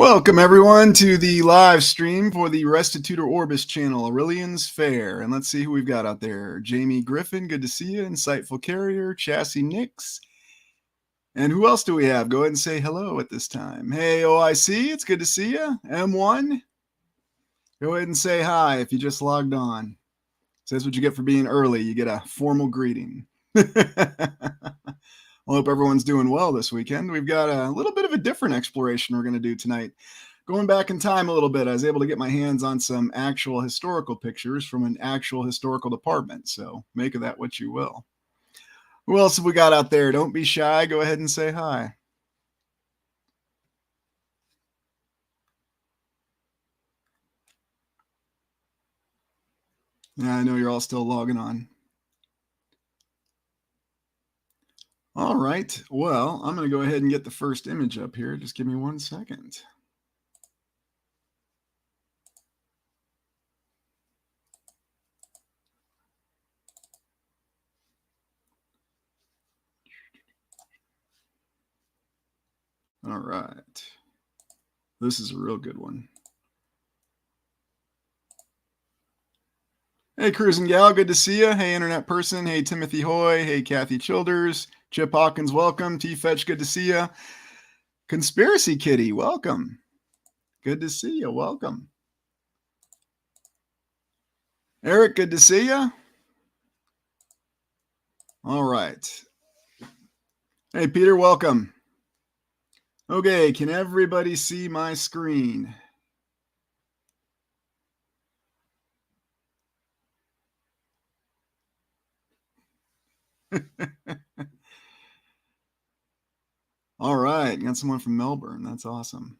Welcome everyone to the live stream for the Restitutor Orbis channel, Aurelian's Fair. And let's see who we've got out there. Jamie Griffin, good to see you. Insightful Carrier, Chassis Nix. And who else do we have? Go ahead and say hello at this time. Hey, OIC, it's good to see you. M1, go ahead and say hi if you just logged on. So that's what you get for being early. You get a formal greeting. I hope everyone's doing well this weekend. We've got a little bit of a different exploration we're going to do tonight. Going back in time a little bit, I was able to get my hands on some actual historical pictures from an actual historical department. So make of that what you will. Who else have we got out there? Don't be shy. Go ahead and say hi. Yeah, I know you're all still logging on. All right, well, I'm going to go ahead and get the first image up here. Just give me 1 second. All right. This is a real good one. Hey, Cruising Gal, good to see you. Hey, Internet Person. Hey, Timothy Hoy. Hey, Kathy Childers. Chip Hawkins, welcome. T-Fetch, good to see you. Conspiracy Kitty, welcome. Good to see you. Welcome. Eric, good to see you. All right. Hey, Peter, welcome. Okay, can everybody see my screen? All right, got someone from Melbourne. That's awesome.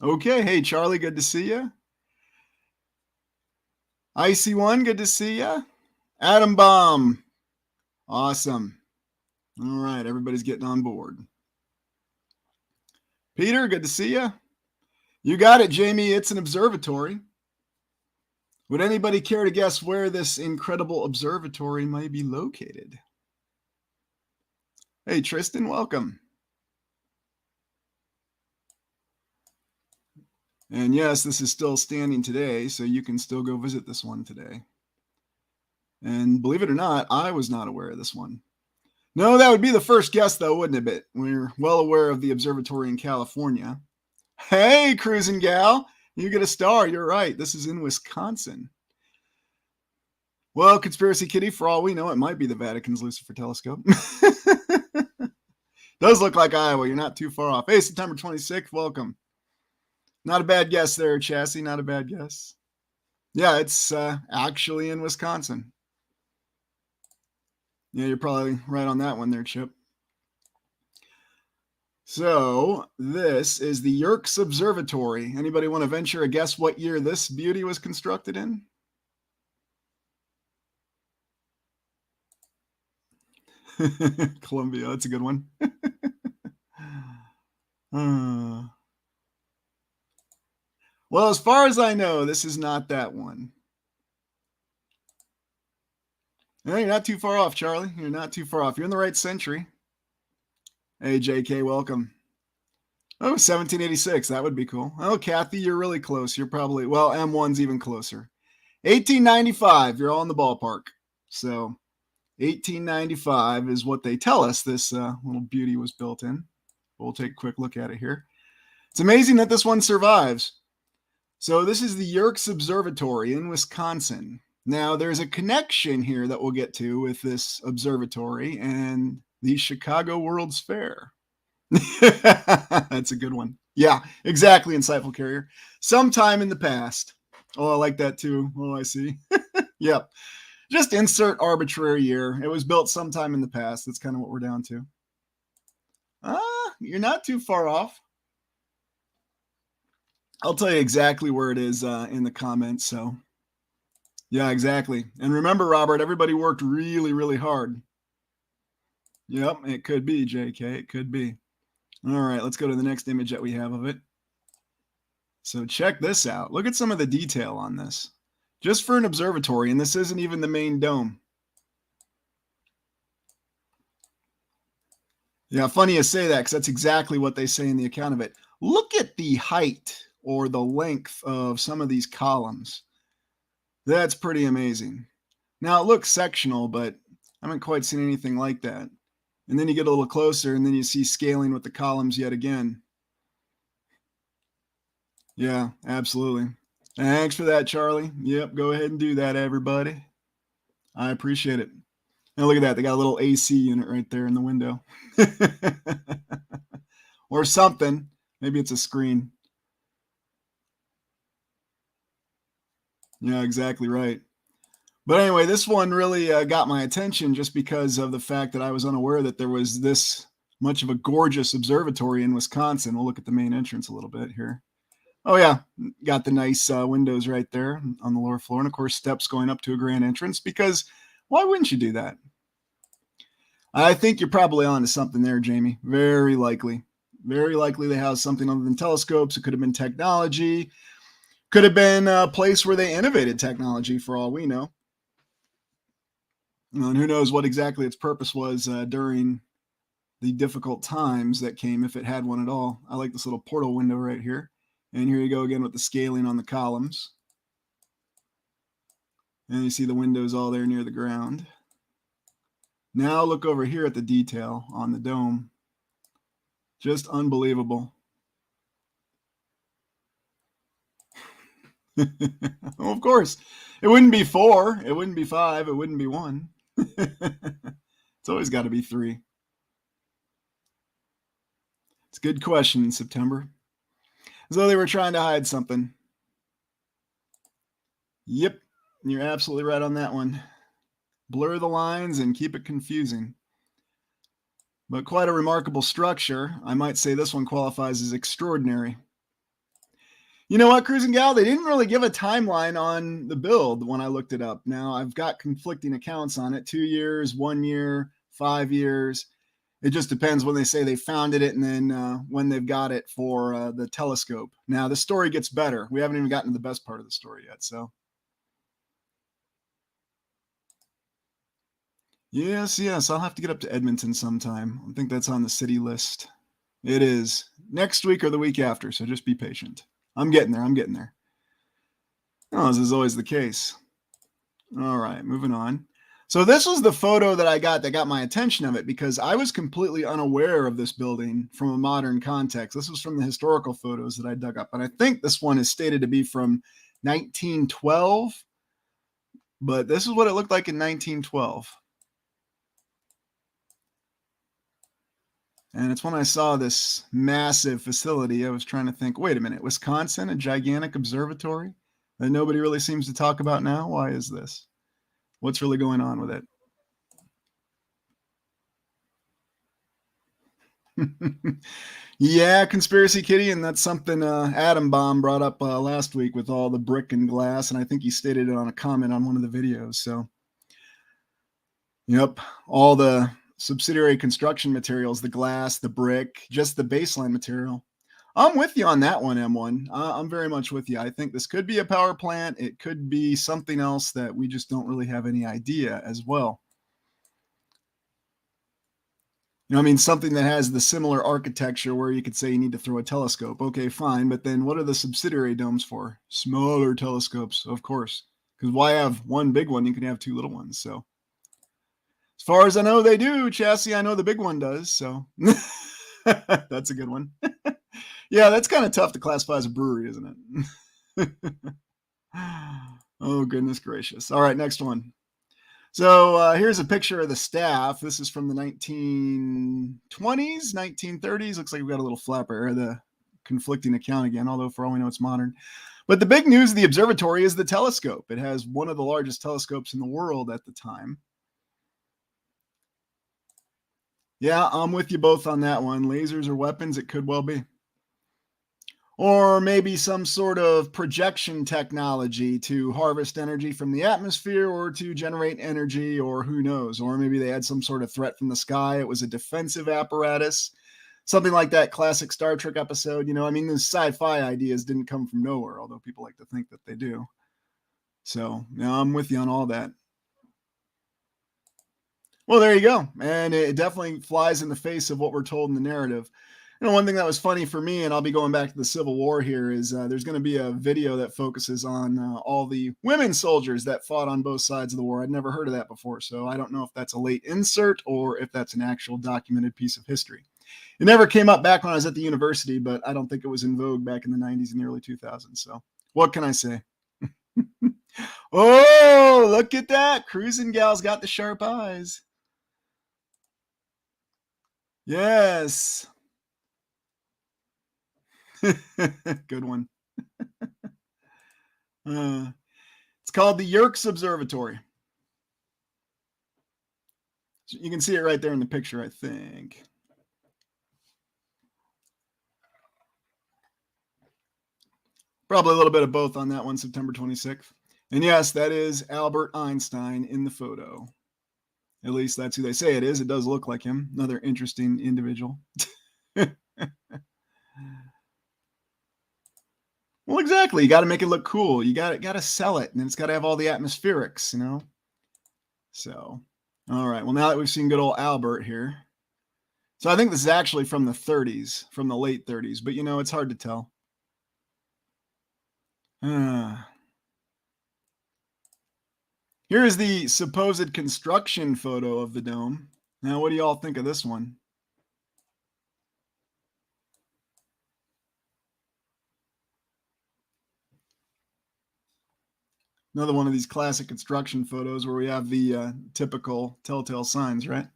Okay, hey, Charlie, good to see you. Icy1, good to see you. Atom Bomb, awesome. All right, everybody's getting on board. Peter, good to see you. You got it, Jamie. It's an observatory. Would anybody care to guess where this incredible observatory might be located? Hey, Tristan, welcome. And yes, this is still standing today, so you can still go visit this one today. And believe it or not, I was not aware of this one. No, that would be the first guess, though, wouldn't it? We're well aware of the observatory in California. Hey, Cruising Gal, you get a star. You're right. This is in Wisconsin. Well, Conspiracy Kitty, for all we know, it might be the Vatican's Lucifer telescope. Does look like Iowa. You're not too far off. Hey, September 26th, welcome. Not a bad guess there, Chassis. Not a bad guess. Yeah, it's actually in Wisconsin. Yeah, you're probably right on that one there, Chip. So this is the Yerkes Observatory. Anybody want to venture a guess what year this beauty was constructed in? Columbia, that's a good one. Well, as far as I know, this is not that one. No, you're not too far off, Charlie. You're not too far off. You're in the right century. Hey, JK, welcome. Oh, 1786. That would be cool. Oh, Kathy, you're really close. You're probably, well, M1's even closer. 1895. You're all in the ballpark. So 1895 is what they tell us this little beauty was built in. We'll take a quick look at it here. It's amazing that this one survives. So this is the Yerkes Observatory in Wisconsin. Now, there's a connection here that we'll get to with this observatory and the Chicago World's Fair. That's a good one. Yeah, exactly, Insightful Carrier. Sometime in the past. Oh, I like that too. Oh, I see. Yep. Just insert arbitrary year. It was built sometime in the past. That's kind of what we're down to. You're not too far off. I'll tell you exactly where it is in the comments. So, yeah, exactly. And remember, Robert, everybody worked really, really hard. Yep, it could be, JK. It could be. All right, let's go to the next image that we have of it. So check this out. Look at some of the detail on this. Just for an observatory, and this isn't even the main dome. Yeah, funny you say that because that's exactly what they say in the account of it. Look at the height or the length of some of these columns. That's pretty amazing. Now, it looks sectional, but I haven't quite seen anything like that. And then you get a little closer, and then you see scaling with the columns yet again. Yeah, absolutely. Thanks for that, Charlie. Yep, go ahead and do that, everybody. I appreciate it. Now, look at that. They got a little AC unit right there in the window. Or something. Maybe it's a screen. Yeah, exactly right. But anyway, this one really got my attention just because of the fact that I was unaware that there was this much of a gorgeous observatory in Wisconsin. We'll look at the main entrance a little bit here. Oh, yeah, got the nice windows right there on the lower floor. And, of course, steps going up to a grand entrance because why wouldn't you do that? I think you're probably onto something there, Jamie. Very likely. Very likely they have something other than telescopes. It could have been technology. Could have been a place where they innovated technology for all we know. And who knows what exactly its purpose was during the difficult times that came, if it had one at all. I like this little portal window right here. And here you go again with the scaling on the columns. And you see the windows all there near the ground. Now look over here at the detail on the dome. Just unbelievable. Well, of course, it wouldn't be 4. It wouldn't be 5. It wouldn't be 1. It's always got to be 3. It's a good question in September. As though they were trying to hide something. Yep, you're absolutely right on that one. Blur the lines and keep it confusing. But quite a remarkable structure. I might say this one qualifies as extraordinary. You know what, Cruising Gal? They didn't really give a timeline on the build when I looked it up. Now, I've got conflicting accounts on it. 2 years, 1 year, 5 years. It just depends when they say they founded it and then when they've got it for the telescope. Now, the story gets better. We haven't even gotten to the best part of the story yet, so. Yes, I'll have to get up to Edmonton sometime. I think that's on the city list. It is. Next week or the week after, so just be patient. I'm getting there. Oh, this is always the case. All right, moving on. So this was the photo that I got that got my attention of it because I was completely unaware of this building from a modern context. This was from the historical photos that I dug up. And I think this one is stated to be from 1912, but this is what it looked like in 1912. And it's when I saw this massive facility, I was trying to think, wait a minute, Wisconsin, a gigantic observatory that nobody really seems to talk about now? Why is this? What's really going on with it? Yeah, Conspiracy Kitty, and that's something Adam Bomb brought up last week with all the brick and glass, and I think he stated it on a comment on one of the videos. So, yep, all the subsidiary construction materials, the glass, the brick, just the baseline material. I'm with you on that one, M1. I'm very much with you. I think this could be a power plant. It could be something else that we just don't really have any idea as well. You know, I mean, something that has the similar architecture where you could say you need to throw a telescope. Okay, fine. But then what are the subsidiary domes for? Smaller telescopes, of course. Because why have one big one? You can have 2 little ones. So as far as I know, they do. Chassis, I know the big one does. So that's a good one. Yeah, that's kind of tough to classify as a brewery, isn't it? Oh, goodness gracious. All right, next one. So here's a picture of the staff. This is from the 1920s, 1930s. Looks like we've got a little flapper, the conflicting account again, although for all we know, it's modern. But the big news of the observatory is the telescope. It has one of the largest telescopes in the world at the time. Yeah, I'm with you both on that one. Lasers or weapons, it could well be. Or maybe some sort of projection technology to harvest energy from the atmosphere or to generate energy, or who knows. Or maybe they had some sort of threat from the sky. It was a defensive apparatus, something like that classic Star Trek episode. You know, I mean, the sci-fi ideas didn't come from nowhere, although people like to think that they do. So, yeah, I'm with you on all that. Well, there you go. And it definitely flies in the face of what we're told in the narrative. One thing that was funny for me, and I'll be going back to the Civil War here, is there's going to be a video that focuses on all the women soldiers that fought on both sides of the war. I'd never heard of that before, so I don't know if that's a late insert or if that's an actual documented piece of history. It never came up back when I was at the university, but I don't think it was in vogue back in the 90s and the early 2000s. So what can I say? Oh, look at that. Cruising gal's got the sharp eyes. Yes. Good one. It's called the Yerkes Observatory. You can see it right there in the picture, I think. Probably a little bit of both on that one, September 26th. And yes, that is Albert Einstein in the photo. At least that's who they say it is. It does look like him. Another interesting individual. Well, exactly. You got to make it look cool. You got to sell it, and it's got to have all the atmospherics, you know. So, all right. Well, now that we've seen good old Albert here, so I think this is actually from the 30s, from the late 30s, but you know, it's hard to tell. Here is the supposed construction photo of the dome. Now, what do you all think of this one? Another one of these classic construction photos where we have the typical telltale signs, right?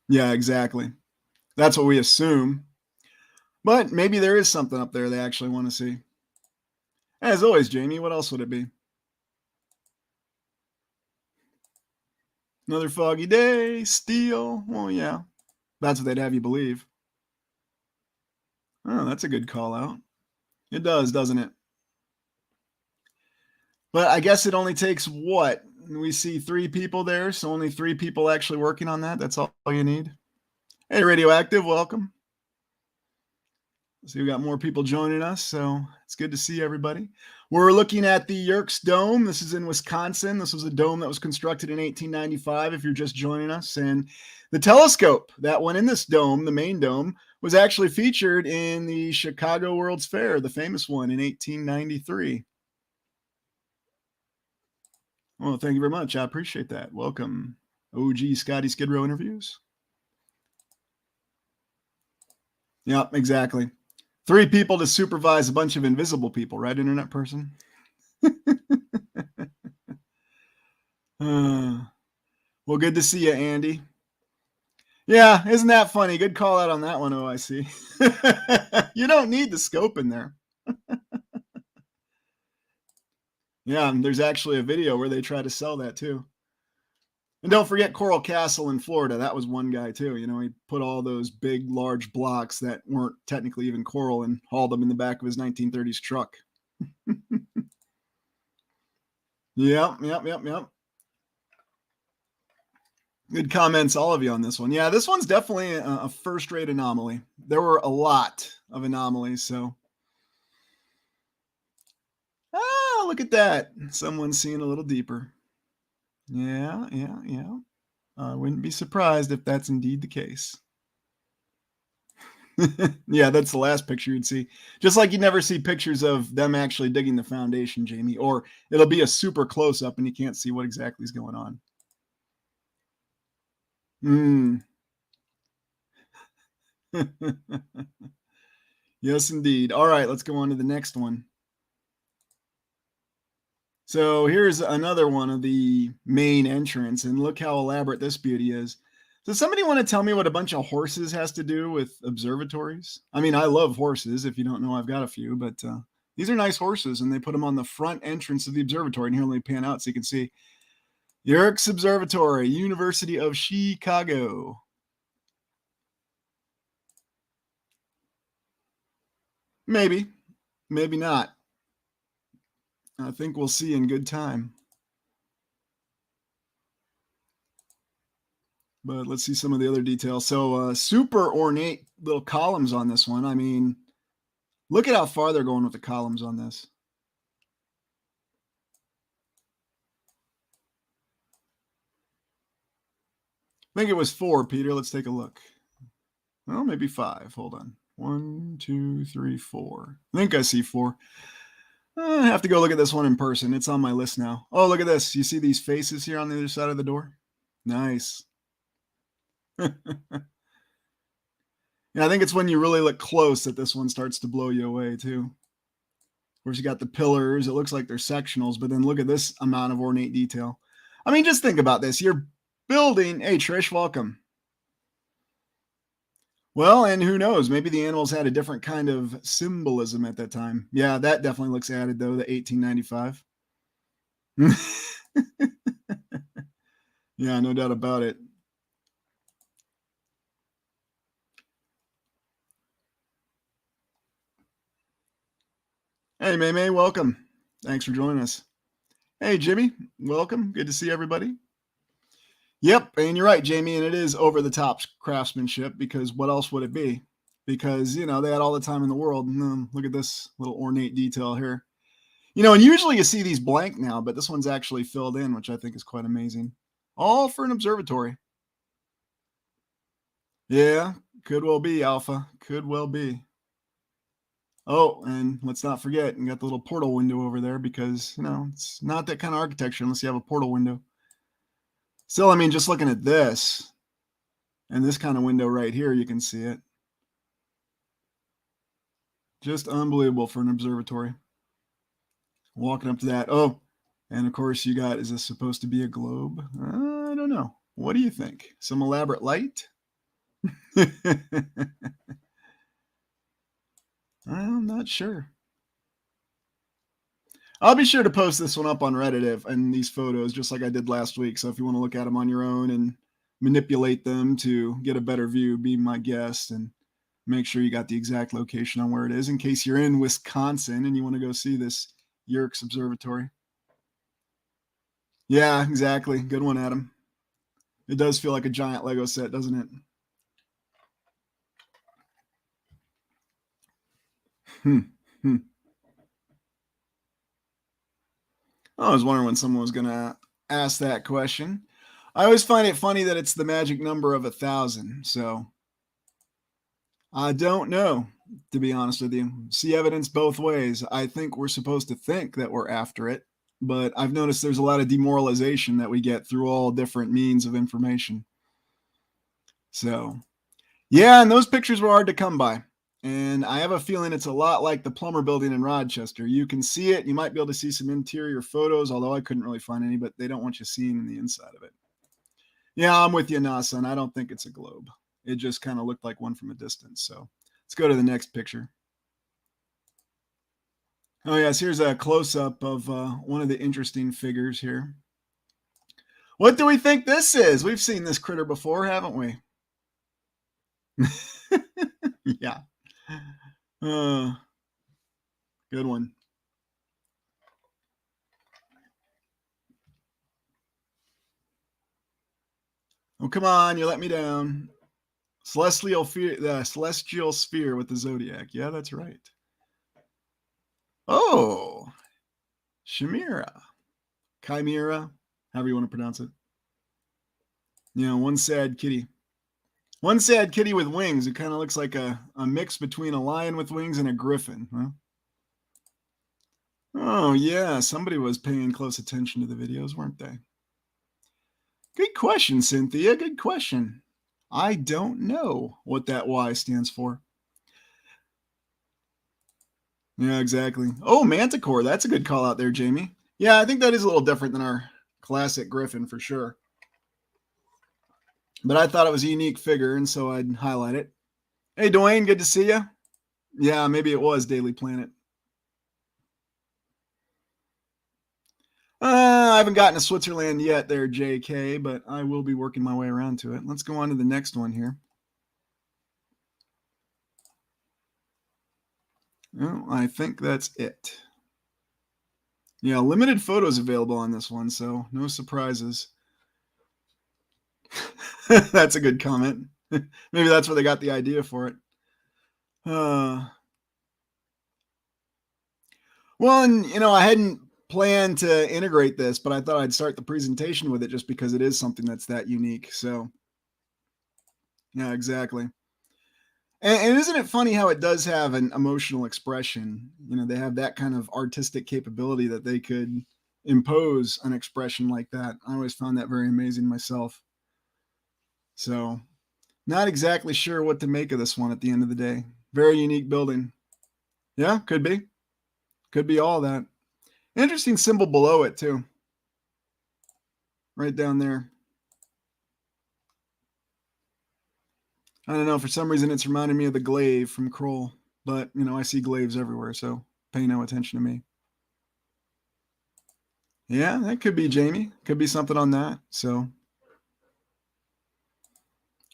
Yeah, exactly. That's what we assume. But maybe there is something up there they actually want to see. As always, Jamie, what else would it be? Another foggy day, steel. Well, yeah, that's what they'd have you believe. Oh, that's a good call out. It does, doesn't it? But I guess it only takes what? We see 3 people there, so only 3 people actually working on that. That's all you need. Hey, Radioactive, welcome. So we got more people joining us, so it's good to see everybody. We're looking at the Yerkes Dome. This is in Wisconsin. This was a dome that was constructed in 1895, if you're just joining us. And the telescope that went in this dome, the main dome, was actually featured in the Chicago World's Fair, the famous one in 1893. Well, thank you very much. I appreciate that. Welcome, OG Scotty Skid Row interviews. Yeah, exactly. 3 people to supervise a bunch of invisible people, right, internet person? Well, good to see you, Andy. Yeah, isn't that funny? Good call out on that one, OIC. You don't need the scope in there. Yeah, there's actually a video where they try to sell that too. And don't forget Coral Castle in Florida. That was one guy too. You know, he put all those big, large blocks that weren't technically even coral and hauled them in the back of his 1930s truck. Yep. Good comments, all of you, on this one. Yeah, this one's definitely a first-rate anomaly. There were a lot of anomalies, so. Ah, look at that. Someone's seeing a little deeper. Yeah. I wouldn't be surprised if that's indeed the case. Yeah, that's the last picture you'd see. Just like you never see pictures of them actually digging the foundation, Jamie, or it'll be a super close-up and you can't see what exactly is going on. Yes, indeed. All right, let's go on to the next one. So here's another one of the main entrance, and look how elaborate this beauty is. Does somebody want to tell me what a bunch of horses has to do with observatories? I mean, I love horses. If you don't know, I've got a few, but these are nice horses, and they put them on the front entrance of the observatory. And here, let me pan out so you can see. Yerkes Observatory, University of Chicago. Maybe, maybe not. I think we'll see in good time. But let's see some of the other details. So super ornate little columns on this one. I mean, look at how far they're going with the columns on this. I think it was 4, Peter. Let's take a look. Well, maybe 5. Hold on. 1, 2, 3, 4. I think I see 4. I have to go look at this one in person. It's on my list now. Oh, look at this. You see these faces here on the other side of the door? Nice. Yeah, I think it's when you really look close that this one starts to blow you away too. Of course, you got the pillars. It looks like they're sectionals, but then look at this amount of ornate detail. I mean, just think about this. You're building. Hey, Trish, welcome. Well, and who knows? Maybe the animals had a different kind of symbolism at that time. Yeah, that definitely looks added, though, the 1895. Yeah, no doubt about it. Hey, May, welcome. Thanks for joining us. Hey, Jimmy, welcome. Good to see everybody. Yep, and you're right, Jamie, and it is over-the-top craftsmanship, because what else would it be? Because, they had all the time in the world. Look at this little ornate detail here. And usually you see these blank now, but this one's actually filled in, which I think is quite amazing. All for an observatory. Yeah, could well be, Alpha. Could well be. Oh, and let's not forget, you got the little portal window over there, because, it's not that kind of architecture unless you have a portal window. Still, I mean, just looking at this and this kind of window right here, you can see it. Just unbelievable for an observatory. Walking up to that. Oh, and of course you got, is this supposed to be a globe? I don't know. What do you think? Some elaborate light? I'm not sure. I'll be sure to post this one up on Reddit and these photos, just like I did last week. So if you want to look at them on your own and manipulate them to get a better view, be my guest and make sure you got the exact location on where it is in case you're in Wisconsin and you want to go see this Yerkes Observatory. Yeah, exactly. Good one, Adam. It does feel like a giant Lego set, doesn't it? I was wondering when someone was going to ask that question. I always find it funny that it's the magic number of 1,000. So I don't know, to be honest with you. See evidence both ways. I think we're supposed to think that we're after it, but I've noticed there's a lot of demoralization that we get through all different means of information. So, yeah, and those pictures were hard to come by. And I have a feeling it's a lot like the Plummer Building in Rochester. You can see it. You might be able to see some interior photos, although I couldn't really find any, but they don't want you seeing the inside of it. Yeah, I'm with you, Nasan. I don't think it's a globe. It just kind of looked like one from a distance. So let's go to the next picture. Oh, yes, here's a close-up of one of the interesting figures here. What do we think this is? We've seen this critter before, haven't we? Yeah. Good one. Oh, come on, you let me down. The celestial sphere with the zodiac. Yeah, that's right. Oh, Chimera. Chimera, however you want to pronounce it. One sad kitty. One sad kitty with wings. It kind of looks like a mix between a lion with wings and a griffin. Huh? Oh, yeah. Somebody was paying close attention to the videos, weren't they? Good question, Cynthia. Good question. I don't know what that Y stands for. Yeah, exactly. Oh, Manticore. That's a good call out there, Jamie. Yeah, I think that is a little different than our classic griffin for sure. But I thought it was a unique figure, and so I'd highlight it. Hey, Dwayne, good to see you. Yeah, maybe it was Daily Planet. I haven't gotten to Switzerland yet there, JK, but I will be working my way around to it. Let's go on to the next one here. Oh, I think that's it. Yeah, limited photos available on this one, so no surprises. That's a good comment. Maybe that's where they got the idea for it. Well, and I hadn't planned to integrate this, but I thought I'd start the presentation with it just because it is something that's that unique. So Yeah, exactly. And isn't it funny how it does have an emotional expression? You know, they have that kind of artistic capability that they could impose an expression like that. I always found that very amazing myself. So, not exactly sure what to make of this one at the end of the day. Very unique building. Yeah, could be. Could be all that. Interesting symbol below it, too. Right down there. I don't know. For some reason, it's reminding me of the glaive from Kroll. But, you know, I see glaives everywhere, so pay no attention to me. Yeah, that could be Jamie. Could be something on that. So,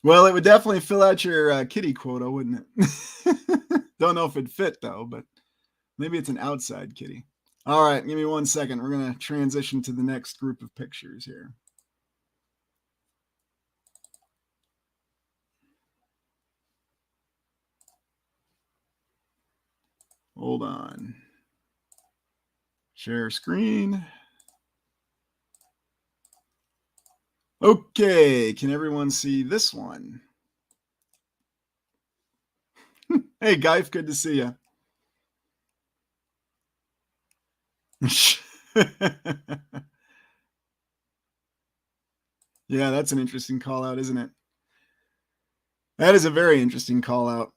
well, it would definitely fill out your kitty quota, wouldn't it? Don't know if it'd fit, though, but maybe it's an outside kitty. All right, give me 1 second. We're going to transition to the next group of pictures here. Hold on. Share screen. Okay, can everyone see this one? Hey, Geif, good to see you. Yeah, that's an interesting call out, isn't it? That is a very interesting call out.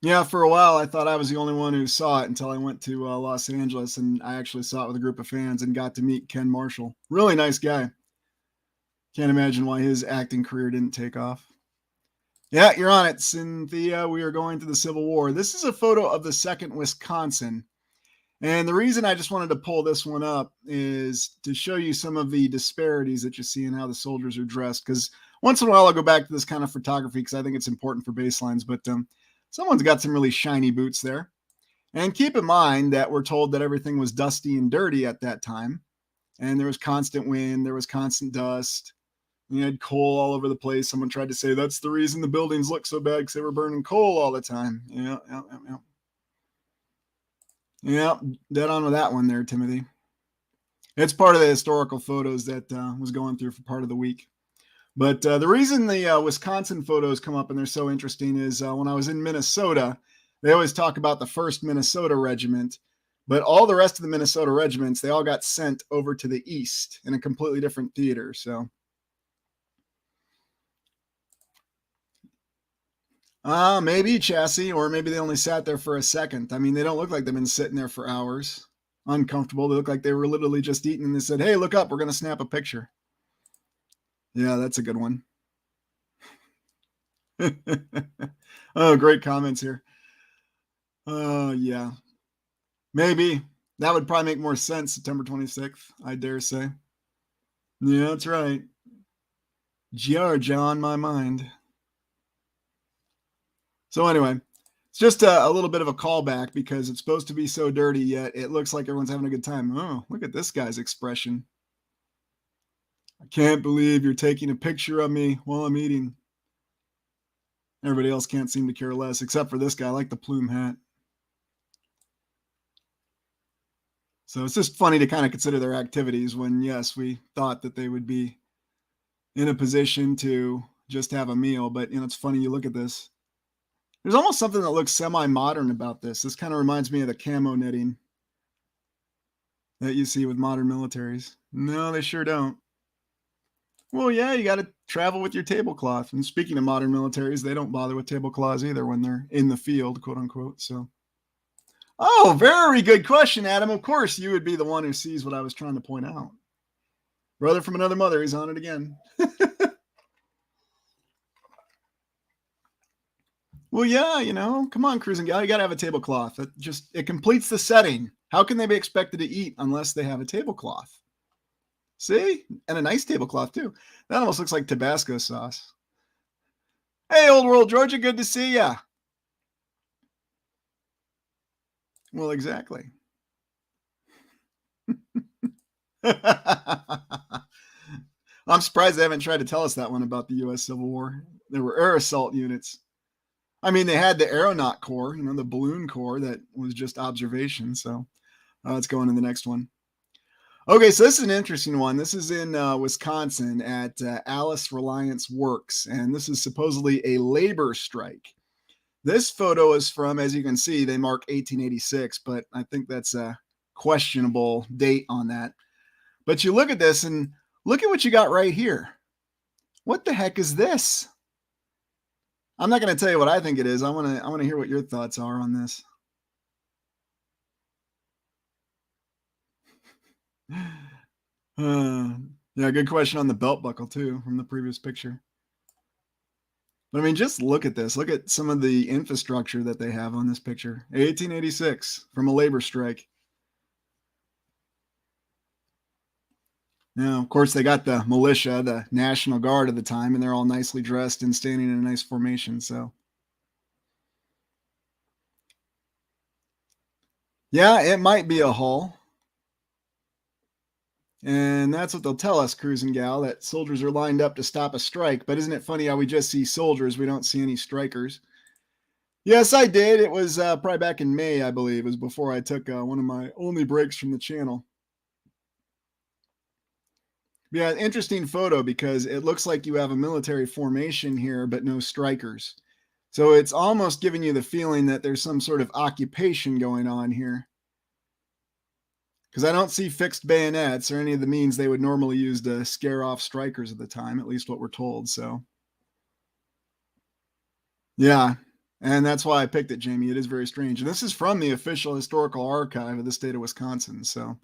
Yeah, for a while I thought I was the only one who saw it until I went to Los Angeles and I actually saw it with a group of fans and got to meet Ken Marshall. Really nice guy. Can't imagine why his acting career didn't take off. Yeah, you're on it, Cynthia. We are going to the Civil War. This is a photo of the 2nd Wisconsin. And the reason I just wanted to pull this one up is to show you some of the disparities that you see in how the soldiers are dressed. Because once in a while I'll go back to this kind of photography because I think it's important for baselines. But someone's got some really shiny boots there. And keep in mind that we're told that everything was dusty and dirty at that time. And there was constant wind, there was constant dust. You had coal all over the place. Someone tried to say that's the reason the buildings look so bad because they were burning coal all the time. Yeah. Yeah, dead on with that one there, Timothy. It's part of the historical photos that was going through for part of the week. But the reason the Wisconsin photos come up and they're so interesting is when I was in Minnesota, they always talk about the 1st Minnesota Regiment, but all the rest of the Minnesota regiments, they all got sent over to the east in a completely different theater. So, maybe chassis, or maybe they only sat there for a second. I mean, they don't look like they've been sitting there for hours, uncomfortable. They look like they were literally just eating and they said, hey, look up, we're going to snap a picture. Yeah, that's a good one. Oh, great comments here. Oh, yeah. Maybe. That would probably make more sense, September 26th, I dare say. Yeah, that's right. Georgia on my mind. So anyway, it's just a little bit of a callback because it's supposed to be so dirty, yet it looks like everyone's having a good time. Oh, look at this guy's expression. I can't believe you're taking a picture of me while I'm eating. Everybody else can't seem to care less, except for this guy. I like the plume hat. So it's just funny to kind of consider their activities when, yes, we thought that they would be in a position to just have a meal. But, you know, it's funny. You look at this. There's almost something that looks semi-modern about this. This kind of reminds me of the camo knitting that you see with modern militaries. No, they sure don't. Well, yeah, you got to travel with your tablecloth. And speaking of modern militaries, they don't bother with tablecloths either when they're in the field, quote unquote. So, oh, very good question, Adam. Of course, you would be the one who sees what I was trying to point out. Brother from another mother, he's on it again. Well, yeah, you know, come on, cruising gal, you got to have a tablecloth. It completes the setting. How can they be expected to eat unless they have a tablecloth? See? And a nice tablecloth, too. That almost looks like Tabasco sauce. Hey, Old World Georgia, good to see ya. Well, exactly. I'm surprised they haven't tried to tell us that one about the U.S. Civil War. There were air assault units. I mean, they had the aeronaut corps, you know, the balloon corps that was just observation. So let's go on to the next one. Okay, so this is an interesting one. This is in Wisconsin at Alice Reliance Works, and this is supposedly a labor strike. This photo is from, as you can see, they mark 1886, but I think that's a questionable date on that. But you look at this and look at what you got right here. What the heck is this? I'm not going to tell you what I think it is. I want to hear what your thoughts are on this. Yeah, good question on the belt buckle too from the previous picture. But I mean, just look at this. Look at some of the infrastructure that they have on this picture. 1886 from a labor strike. Now, of course, they got the militia, the National Guard at the time, and they're all nicely dressed and standing in a nice formation. So, yeah, it might be a hull. And that's what they'll tell us, Cruising Gal, that soldiers are lined up to stop a strike. But isn't it funny how we just see soldiers? We don't see any strikers. Yes, I did. It was probably back in May, I believe. It was before I took one of my only breaks from the channel. Yeah, interesting photo because it looks like you have a military formation here, but no strikers. So it's almost giving you the feeling that there's some sort of occupation going on here. Because I don't see fixed bayonets or any of the means they would normally use to scare off strikers at the time, at least what we're told. So, yeah, and that's why I picked it, Jamie. It is very strange. And this is from the official historical archive of the state of Wisconsin. So,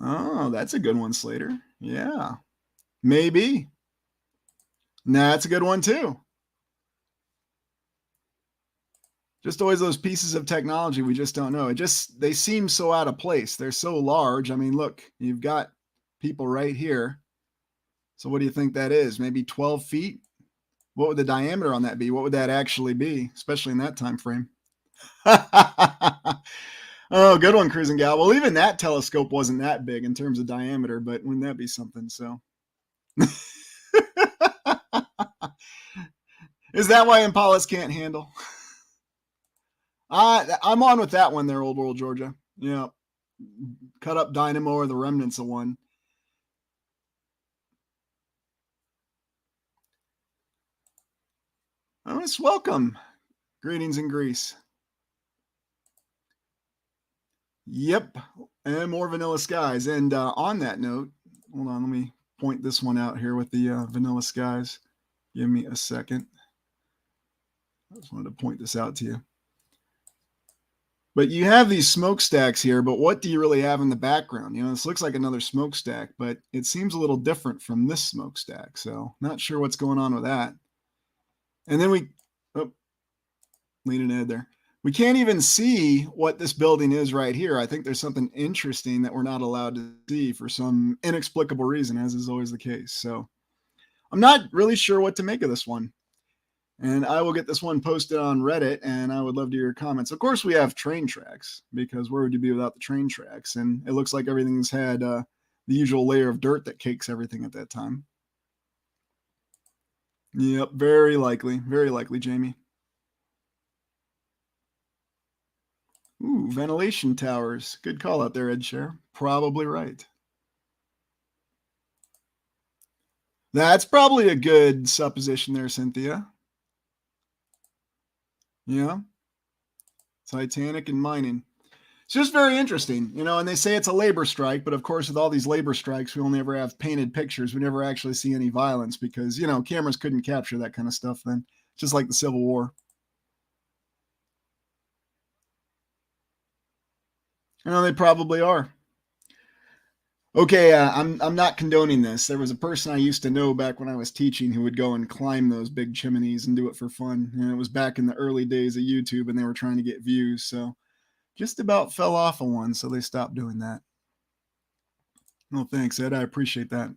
oh, that's a good one, Slater. Yeah, maybe. Nah, that's a good one too. Just always those pieces of technology we just don't know. They seem so out of place. They're so large. I mean, look, you've got people right here. So what do you think that is? Maybe 12 feet? What would the diameter on that be? What would that actually be, especially in that time frame? Oh, good one, Cruising Gal. Well, even that telescope wasn't that big in terms of diameter, but wouldn't that be something? So, is that why Impalas can't handle? I'm on with that one there, Old World Georgia. Yeah. Cut up dynamo or the remnants of one. Oh, it's welcome. Greetings in Greece. Yep. And more vanilla skies. And on that note, hold on, let me point this one out here with the vanilla skies. Give me a second. I just wanted to point this out to you. But you have these smokestacks here, but what do you really have in the background? You know, this looks like another smokestack, but it seems a little different from this smokestack. So not sure what's going on with that. And then leaning ahead there. We can't even see what this building is right here. I think there's something interesting that we're not allowed to see for some inexplicable reason, as is always the case. So I'm not really sure what to make of this one. And I will get this one posted on Reddit, and I would love to hear your comments. Of course, we have train tracks, because where would you be without the train tracks? And it looks like everything's had the usual layer of dirt that cakes everything at that time. Yep, very likely, Jamie. Ooh, ventilation towers. Good call out there, Ed Share. Probably right. That's probably a good supposition there, Cynthia. Yeah. Titanic and mining. It's just very interesting, you know, and they say it's a labor strike, but of course, with all these labor strikes, we only ever have painted pictures. We never actually see any violence because, you know, cameras couldn't capture that kind of stuff then, just like the Civil War. You know, they probably are. Okay, I'm not condoning this. There was a person I used to know back when I was teaching who would go and climb those big chimneys and do it for fun. And it was back in the early days of YouTube, and they were trying to get views. So just about fell off of one, so they stopped doing that. No, thanks, Ed. I appreciate that.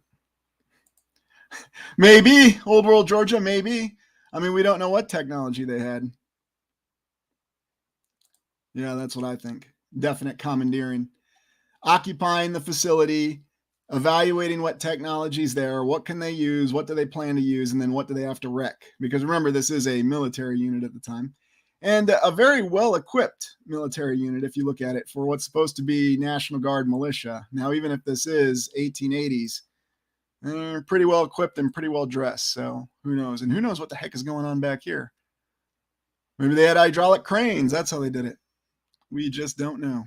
Maybe Old World Georgia, maybe. I mean, we don't know what technology they had. Yeah, that's what I think. Definite commandeering. Occupying the facility, evaluating what technology's there, what can they use, what do they plan to use, and then what do they have to wreck? Because remember, this is a military unit at the time. and a very well-equipped military unit if you look at it for what's supposed to be National Guard militia. Now, even if this is 1880s, they're pretty well equipped and pretty well dressed. So who knows? And who knows what the heck is going on back here? Maybe they had hydraulic cranes. That's how they did it. We just don't know.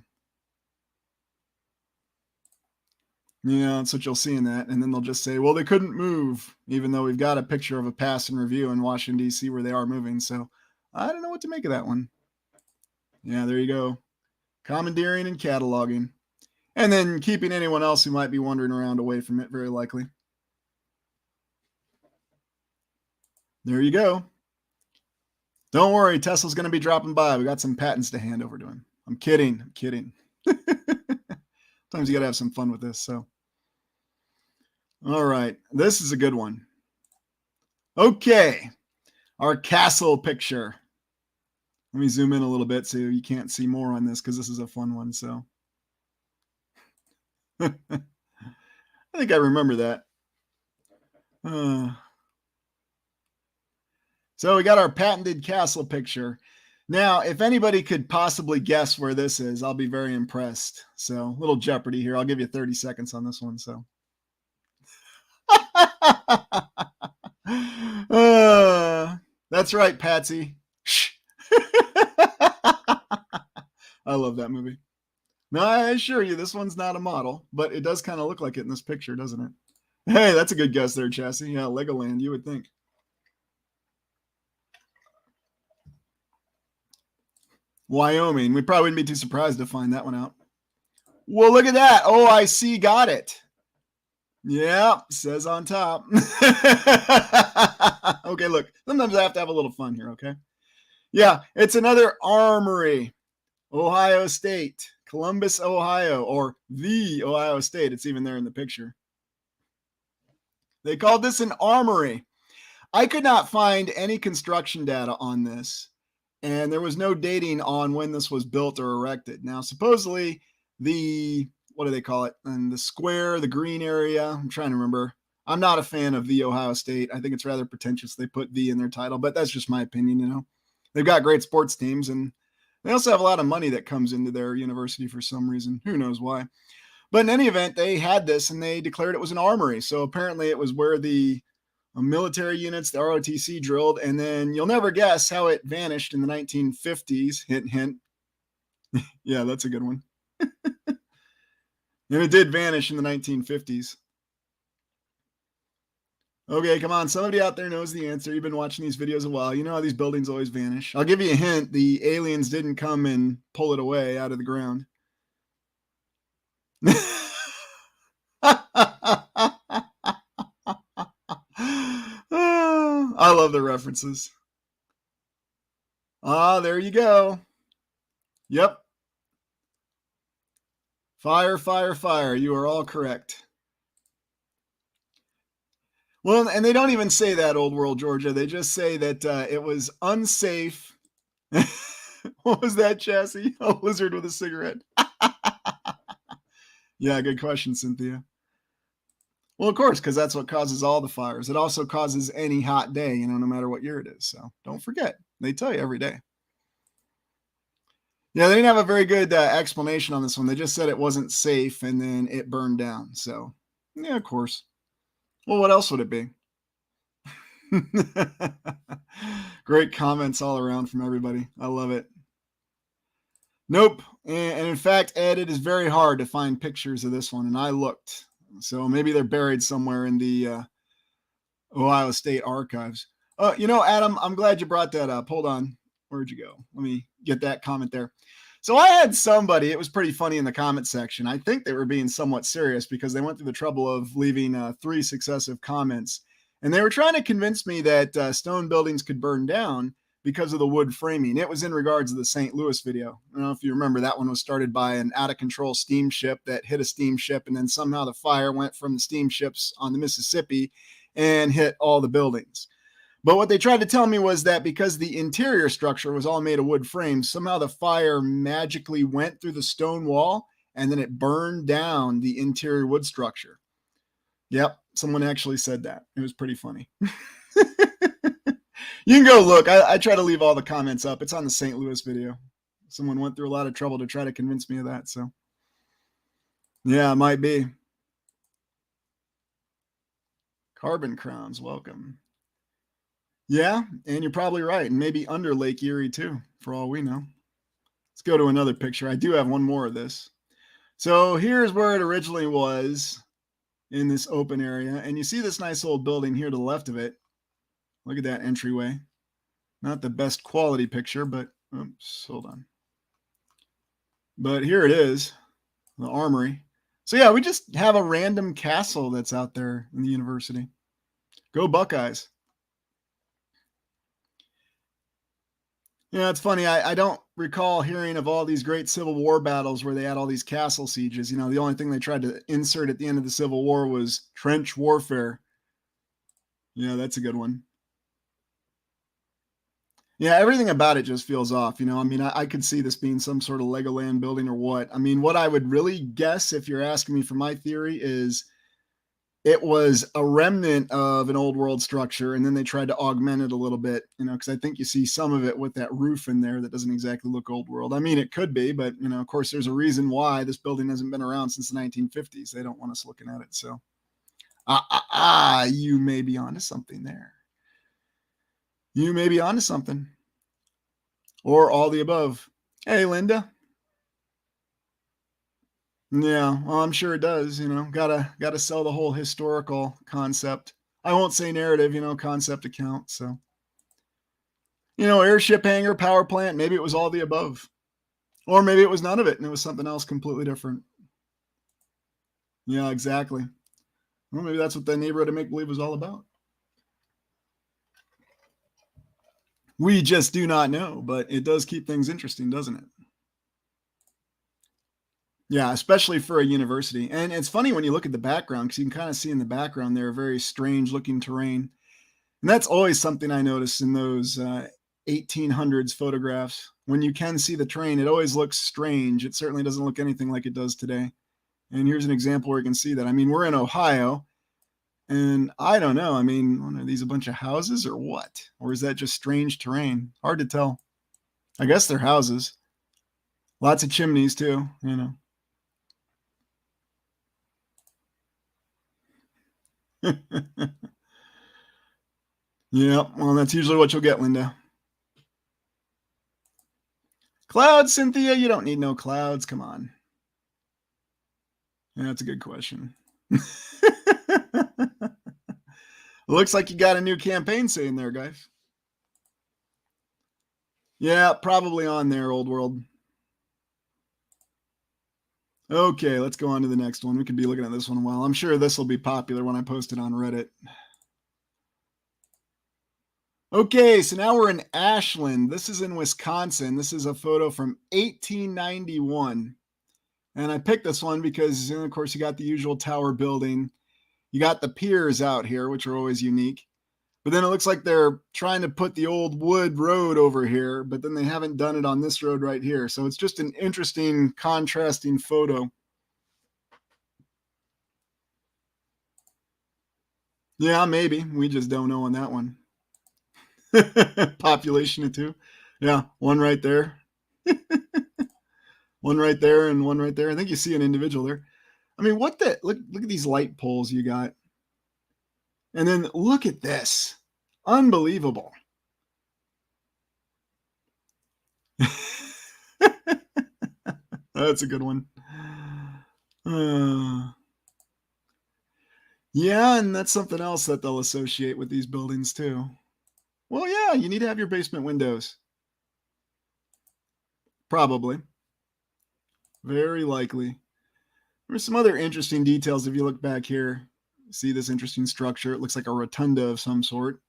Yeah, that's what you'll see in that. And then they'll just say, well, they couldn't move, even though we've got a picture of a pass and review in Washington, D.C. where they are moving. So I don't know what to make of that one. Yeah, there you go. Commandeering and cataloging. And then keeping anyone else who might be wandering around away from it, very likely. There you go. Don't worry, Tesla's going to be dropping by. We got some patents to hand over to him. I'm kidding. I'm kidding. Sometimes you got to have some fun with this. So, all right. This is a good one. Okay. Our castle picture. Let me zoom in a little bit so you can't see more on this because this is a fun one. So, I think I remember that. So we got our patented castle picture. Now, if anybody could possibly guess where this is, I'll be very impressed. So, little Jeopardy here. I'll give you 30 seconds on this one. So, that's right, Patsy. Shh. I love that movie. No, I assure you, this one's not a model, but it does kind of look like it in this picture, doesn't it? Hey, that's a good guess there, Chassis. Yeah, Legoland, you would think. Wyoming. We probably wouldn't be too surprised to find that one out. Well, look at that. OIC got it. Yeah, says on top. Okay, look. Sometimes I have to have a little fun here, okay? Yeah, it's another armory. Ohio State. Columbus, Ohio, or the Ohio State. It's even there in the picture. They called this an armory. I could not find any construction data on this, and there was no dating on when this was built or erected. Now, supposedly, what do they call it? And the square, the green area, I'm trying to remember. I'm not a fan of the Ohio State. I think it's rather pretentious they put the in their title, but that's just my opinion, you know. They've got great sports teams, and they also have a lot of money that comes into their university for some reason. Who knows why? But in any event, they had this, and they declared it was an armory. So apparently it was where the military units, the ROTC, drilled, and then you'll never guess how it vanished in the 1950s. Hint, hint. Yeah, that's a good one. And it did vanish in the 1950s. Okay, come on. Somebody out there knows the answer. You've been watching these videos a while. You know how these buildings always vanish. I'll give you a hint. The aliens didn't come and pull it away out of the ground. I love the references. There you go. Yep. Fire, fire, fire. You are all correct. Well, and they don't even say that, Old World Georgia. They just say that it was unsafe. What was that, Chassis? A lizard with a cigarette. Yeah, good question, Cynthia. Well, of course, because that's what causes all the fires. It also causes any hot day, you know, no matter what year it is. So don't forget. They tell you every day. Yeah, they didn't have a very good explanation on this one. They just said it wasn't safe and then it burned down. So, yeah, of course. Well, what else would it be? Great comments all around from everybody. I love it. Nope. And in fact, Ed, it is very hard to find pictures of this one. And I looked. So maybe they're buried somewhere in the Ohio State archives. You know, Adam, I'm glad you brought that up. Hold on. Where'd you go? Let me get that comment there. So I had somebody, it was pretty funny in the comment section. I think they were being somewhat serious because they went through the trouble of leaving 3 successive comments. And they were trying to convince me that stone buildings could burn down because of the wood framing. It was in regards to the St. Louis video. I don't know if you remember, that one was started by an out-of-control steamship that hit a steamship, and then somehow the fire went from the steamships on the Mississippi and hit all the buildings. But what they tried to tell me was that because the interior structure was all made of wood frames, somehow the fire magically went through the stone wall and then it burned down the interior wood structure. Yep, someone actually said that. It was pretty funny. You can go look. I try to leave all the comments up. It's on the St. Louis video. Someone went through a lot of trouble to try to convince me of that. So, yeah, it might be. Carbon crowns, welcome. Yeah, and you're probably right. And maybe under Lake Erie too, for all we know. Let's go to another picture. I do have one more of this. So here's where it originally was in this open area. And you see this nice old building here to the left of it. Look at that entryway. Not the best quality picture, but oops, hold on. But here it is, the armory. So yeah, we just have a random castle that's out there in the university. Go Buckeyes. Yeah, it's funny. I don't recall hearing of all these great Civil War battles where they had all these castle sieges. You know, the only thing they tried to insert at the end of the Civil War was trench warfare. Yeah, that's a good one. Yeah, everything about it just feels off. You know, I mean, I could see this being some sort of Legoland building or what. I mean, what I would really guess, if you're asking me for my theory, is it was a remnant of an old world structure, and then they tried to augment it a little bit, you know, because I think you see some of it with that roof in there that doesn't exactly look old world. I mean, it could be, but, you know, of course, there's a reason why this building hasn't been around since the 1950s. They don't want us looking at it. So, you may be onto something there. You may be onto something. Or all the above. Hey, Linda. Yeah, well, I'm sure it does. You know, gotta sell the whole historical concept. I won't say narrative, you know, concept account. So, you know, airship hangar, power plant. Maybe it was all the above, or maybe it was none of it, and it was something else completely different. Yeah, exactly. Well, maybe that's what the neighborhood of make believe was all about. We just do not know, but it does keep things interesting, doesn't it? Yeah, especially for a university. And it's funny when you look at the background because you can kind of see in the background there a very strange looking terrain. And that's always something I notice in those 1800s photographs. When you can see the terrain, it always looks strange. It certainly doesn't look anything like it does today. And here's an example where you can see that. I mean, we're in Ohio, and I don't know. I mean, are these a bunch of houses or what? Or is that just strange terrain? Hard to tell. I guess they're houses. Lots of chimneys, too, you know. Yeah, well, that's usually what you'll get, Linda. Clouds, Cynthia? You don't need no clouds. Come on. Yeah, that's a good question. Looks like you got a new campaign saying there, guys. Yeah, probably on there, old world. Okay, let's go on to the next one. We could be looking at this one a while. I'm sure this will be popular when I post it on Reddit. Okay, so now we're in Ashland. This is in Wisconsin. This is a photo from 1891. And I picked this one because, of course, you got the usual tower building. You got the piers out here, which are always unique. But then it looks like they're trying to put the old wood road over here, but then they haven't done it on this road right here. So it's just an interesting contrasting photo. Yeah, maybe. We just don't know on that one. Population of two. Yeah, one right there. One right there and one right there. I think you see an individual there. I mean, what the look at these light poles you got. And then look at this. Unbelievable. That's a good one. Yeah, and that's something else that they'll associate with these buildings too. Well, yeah, you need to have your basement windows. Probably. Very likely. There's some other interesting details if you look back here. See this interesting structure. It looks like a rotunda of some sort.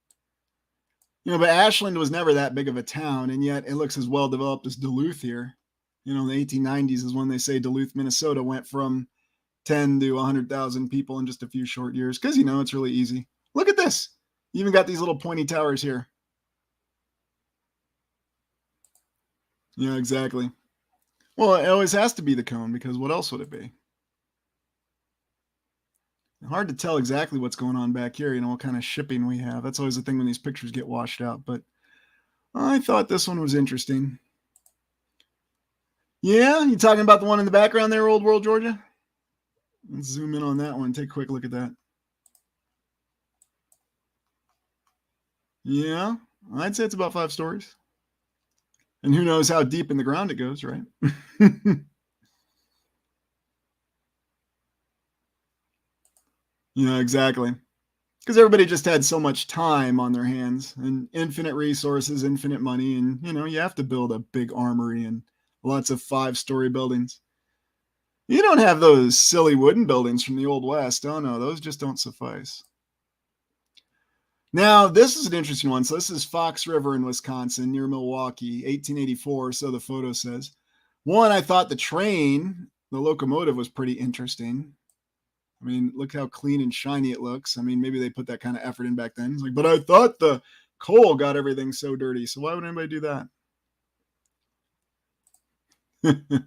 You know, but Ashland was never that big of a town, and yet it looks as well developed as Duluth here. You know, in the 1890s is when they say Duluth, Minnesota went from 10 to 100,000 people in just a few short years because, you know, it's really easy. Look at this. You even got these little pointy towers here. Yeah, exactly. Well, it always has to be the cone because what else would it be? hard to tell exactly what's going on back here, what kind of shipping we have. That's always the thing when these pictures get washed out, but I thought this one was interesting. Yeah, you talking about the one in the background there, Old World, Georgia? Let's zoom in on that one. Take a quick look at that. Yeah, I'd say it's about 5 stories. And who knows how deep in the ground it goes, right? Yeah, exactly. Because everybody just had so much time on their hands and infinite resources, infinite money. And, you have to build a big armory and lots of 5-story buildings. You don't have those silly wooden buildings from the Old West. Oh, no, those just don't suffice. Now, this is an interesting one. So this is Fox River in Wisconsin near Milwaukee, 1884. So the photo says. One, I thought the locomotive was pretty interesting. I mean, look how clean and shiny it looks. I mean, maybe they put that kind of effort in back then. It's like, but I thought the coal got everything so dirty. So why would anybody do that?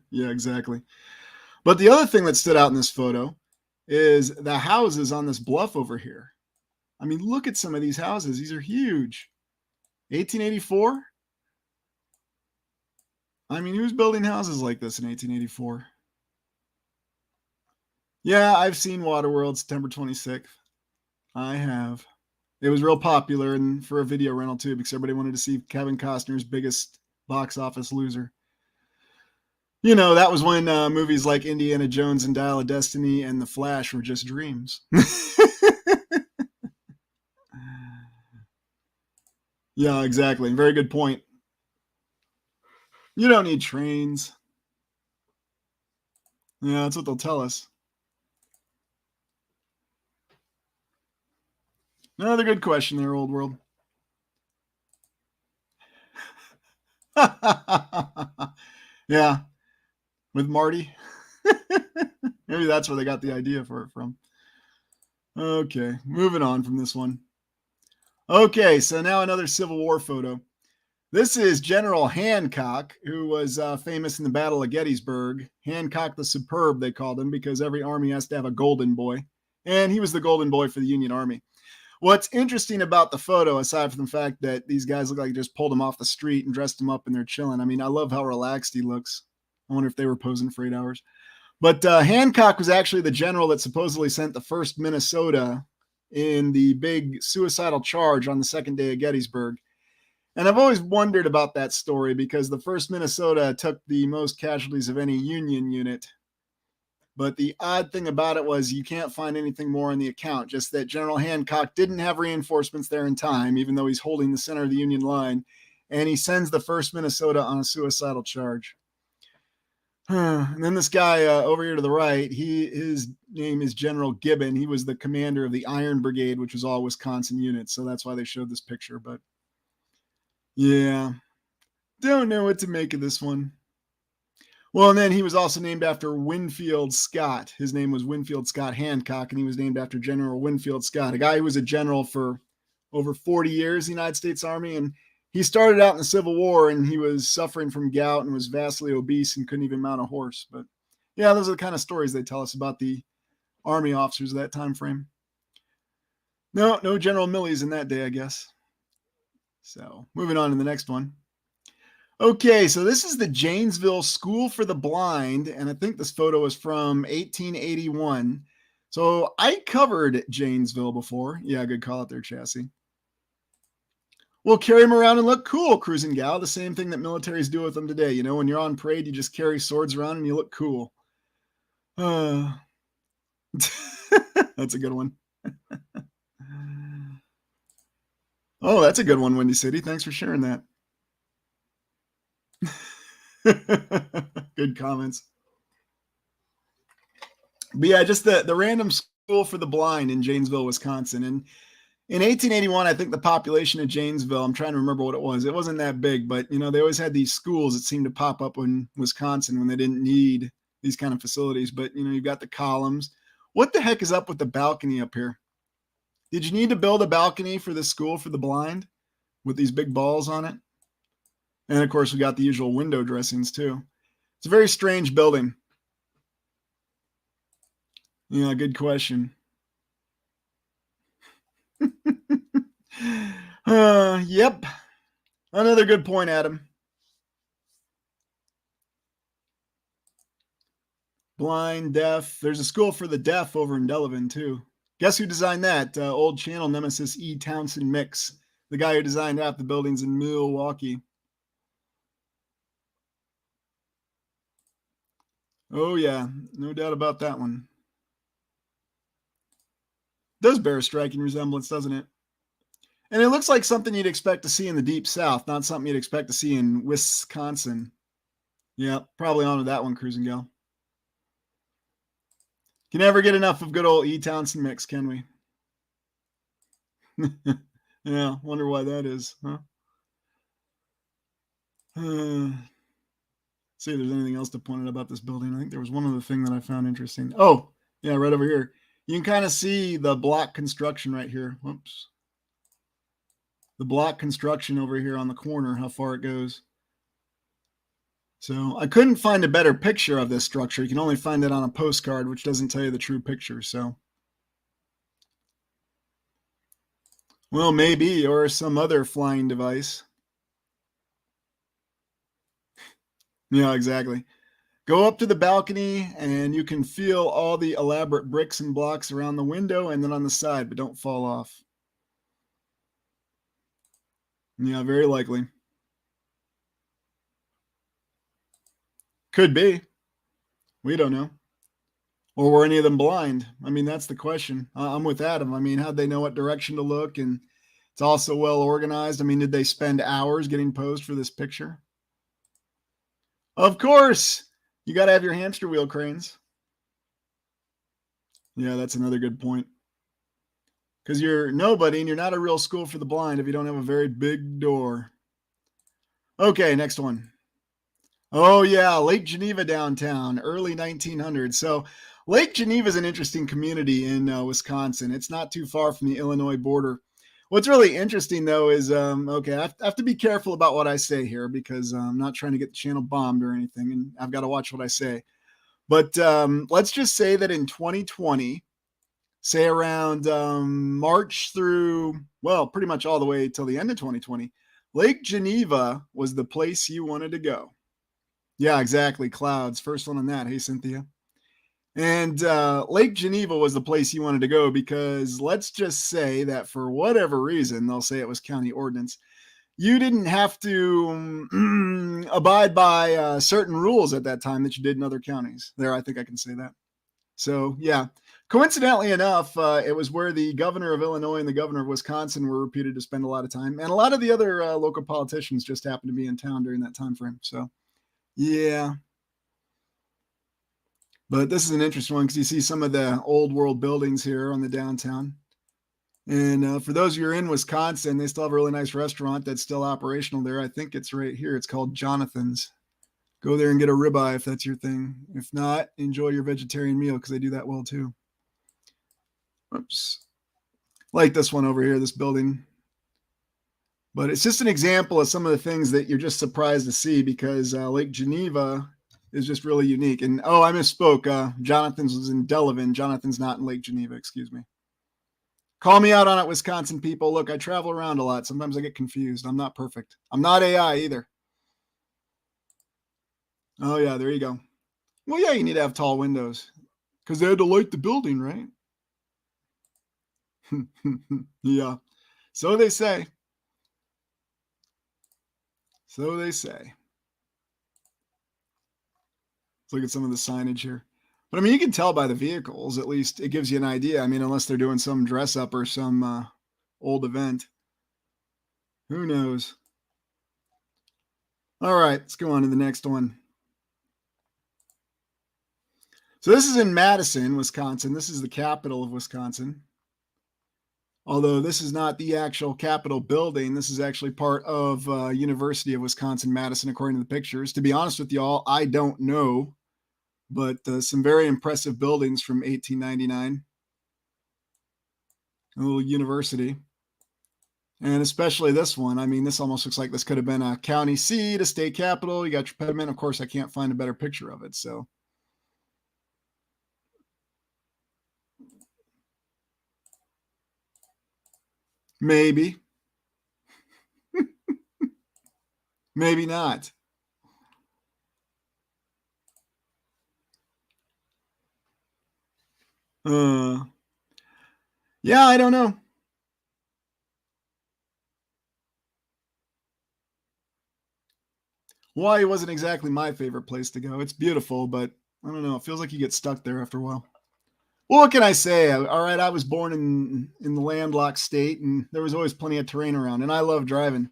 Yeah, exactly. But the other thing that stood out in this photo is the houses on this bluff over here. I mean, look at some of these houses. These are huge. 1884? I mean, who's building houses like this in 1884? Yeah, I've seen Waterworld September 26th. I have. It was real popular and for a video rental too, because everybody wanted to see Kevin Costner's biggest box office loser. That was when movies like Indiana Jones and Dial of Destiny and The Flash were just dreams. Yeah, exactly. Very good point. You don't need trains. Yeah, that's what they'll tell us. Another good question there, Old World. Yeah, with Marty. Maybe that's where they got the idea for it from. Okay, moving on from this one. Okay, so now another Civil War photo. This is General Hancock, who was famous in the Battle of Gettysburg. Hancock the Superb, they called him, because every army has to have a golden boy. And he was the golden boy for the Union Army. What's interesting about the photo, aside from the fact that these guys look like they just pulled him off the street and dressed him up and they're chilling. I mean, I love how relaxed he looks. I wonder if they were posing for 8 hours. But Hancock was actually the general that supposedly sent the 1st Minnesota in the big suicidal charge on the 2nd day of Gettysburg. And I've always wondered about that story because the 1st Minnesota took the most casualties of any Union unit. But the odd thing about it was you can't find anything more in the account, just that General Hancock didn't have reinforcements there in time, even though he's holding the center of the Union line. And he sends the 1st Minnesota on a suicidal charge. And then this guy over here to the right, his name is General Gibbon. He was the commander of the Iron Brigade, which was all Wisconsin units. So that's why they showed this picture. But yeah, don't know what to make of this one. Well, and then he was also named after Winfield Scott. His name was Winfield Scott Hancock, and he was named after General Winfield Scott, a guy who was a general for over 40 years in the United States Army. And he started out in the Civil War, and he was suffering from gout and was vastly obese and couldn't even mount a horse. But yeah, those are the kind of stories they tell us about the Army officers of that time frame. No General Millies in that day, I guess. So moving on to the next one. Okay, so this is the Janesville School for the Blind, and I think this photo is from 1881. So I covered Janesville before. Yeah, good call out there, Chassis. We'll carry them around and look cool, cruising gal. The same thing that militaries do with them today. When you're on parade, you just carry swords around and you look cool. That's a good one. Oh, that's a good one, Windy City. Thanks for sharing that. Good comments. But yeah, just the random school for the blind in Janesville, Wisconsin. And in 1881, I think the population of Janesville, I'm trying to remember what it was. It wasn't that big, but they always had these schools that seemed to pop up in Wisconsin when they didn't need these kind of facilities. But you've got the columns. What the heck is up with the balcony up here? Did you need to build a balcony for the school for the blind with these big balls on it? And of course, we got the usual window dressings too. It's a very strange building. Yeah, good question. Yep. Another good point, Adam. Blind, deaf. There's a school for the deaf over in Delavan, too. Guess who designed that? Old channel nemesis E. Townsend Mix, the guy who designed half the buildings in Milwaukee. Oh, yeah. No doubt about that one. Does bear a striking resemblance, doesn't it? And it looks like something you'd expect to see in the deep south, not something you'd expect to see in Wisconsin. Yeah, probably onto that one, Cruising Gal. Can never get enough of good old E. Townsend Mix, can we? Yeah, wonder why that is, huh? See if there's anything else to point out about this building. I think there was one other thing that I found interesting. Oh, yeah, right over here. You can kind of see the block construction right here. Whoops. The block construction over here on the corner, how far it goes. So I couldn't find a better picture of this structure. You can only find it on a postcard, which doesn't tell you the true picture. So, well, maybe, or some other flying device. Yeah, exactly. Go up to the balcony and you can feel all the elaborate bricks and blocks around the window and then on the side, but don't fall off. Yeah, very likely. Could be. We don't know. Or were any of them blind? I mean, that's the question. I'm with Adam. I mean, how'd they know what direction to look? And it's also well organized. I mean, did they spend hours getting posed for this picture? Of course. You got to have your hamster wheel cranes. Yeah, that's another good point. Because you're nobody and you're not a real school for the blind if you don't have a very big door. Okay, next one. Oh, yeah, Lake Geneva downtown, early 1900s. So, Lake Geneva is an interesting community in Wisconsin. It's not too far from the Illinois border. What's really interesting, though, is okay, I have to be careful about what I say here because I'm not trying to get the channel bombed or anything, and I've got to watch what I say. But let's just say that in 2020, say around March through, well, pretty much all the way till the end of 2020, Lake Geneva was the place you wanted to go. Yeah, exactly. Clouds. First one on that. Hey, Cynthia. And Lake Geneva was the place you wanted to go because let's just say that for whatever reason, they'll say it was county ordinance, you didn't have to abide by certain rules at that time that you did in other counties. There, I think I can say that. So, yeah. Coincidentally enough, it was where the governor of Illinois and the governor of Wisconsin were reputed to spend a lot of time. And a lot of the other local politicians just happened to be in town during that time frame. So, yeah. But this is an interesting one because you see some of the old world buildings here on the downtown. And for those of you who are in Wisconsin, they still have a really nice restaurant that's still operational there. I think it's right here. It's called Jonathan's. Go there and get a ribeye if that's your thing. If not, enjoy your vegetarian meal because they do that well too. Oops. Like this one over here, this building. But it's just an example of some of the things that you're just surprised to see because Lake Geneva is just really unique. And oh, I misspoke. Jonathan's was in Delavan. Jonathan's not in Lake Geneva. Excuse me. Call me out on it, Wisconsin people. Look, I travel around a lot. Sometimes I get confused. I'm not perfect. I'm not AI either. Oh, yeah, there you go. Well, yeah, you need to have tall windows because they had to light the building, right? Yeah. So they say. So they say. Let's look at some of the signage here. But I mean, you can tell by the vehicles, at least it gives you an idea. I mean, unless they're doing some dress up or some old event. Who knows? All right, let's go on to the next one. So this is in Madison, Wisconsin. This is the capital of Wisconsin. Although this is not the actual Capitol building, this is actually part of University of Wisconsin-Madison, according to the pictures. To be honest with y'all, I don't know, but some very impressive buildings from 1899. A little university. And especially this one. I mean, this almost looks like this could have been a county seat, a state capitol. You got your pediment. Of course, I can't find a better picture of it. So, Maybe. Maybe not. Yeah, I don't know. Hawaii wasn't exactly my favorite place to go. It's beautiful, but I don't know. It feels like you get stuck there after a while. Well, what can I say? All right, I was born in the landlocked state, and there was always plenty of terrain around, and I love driving.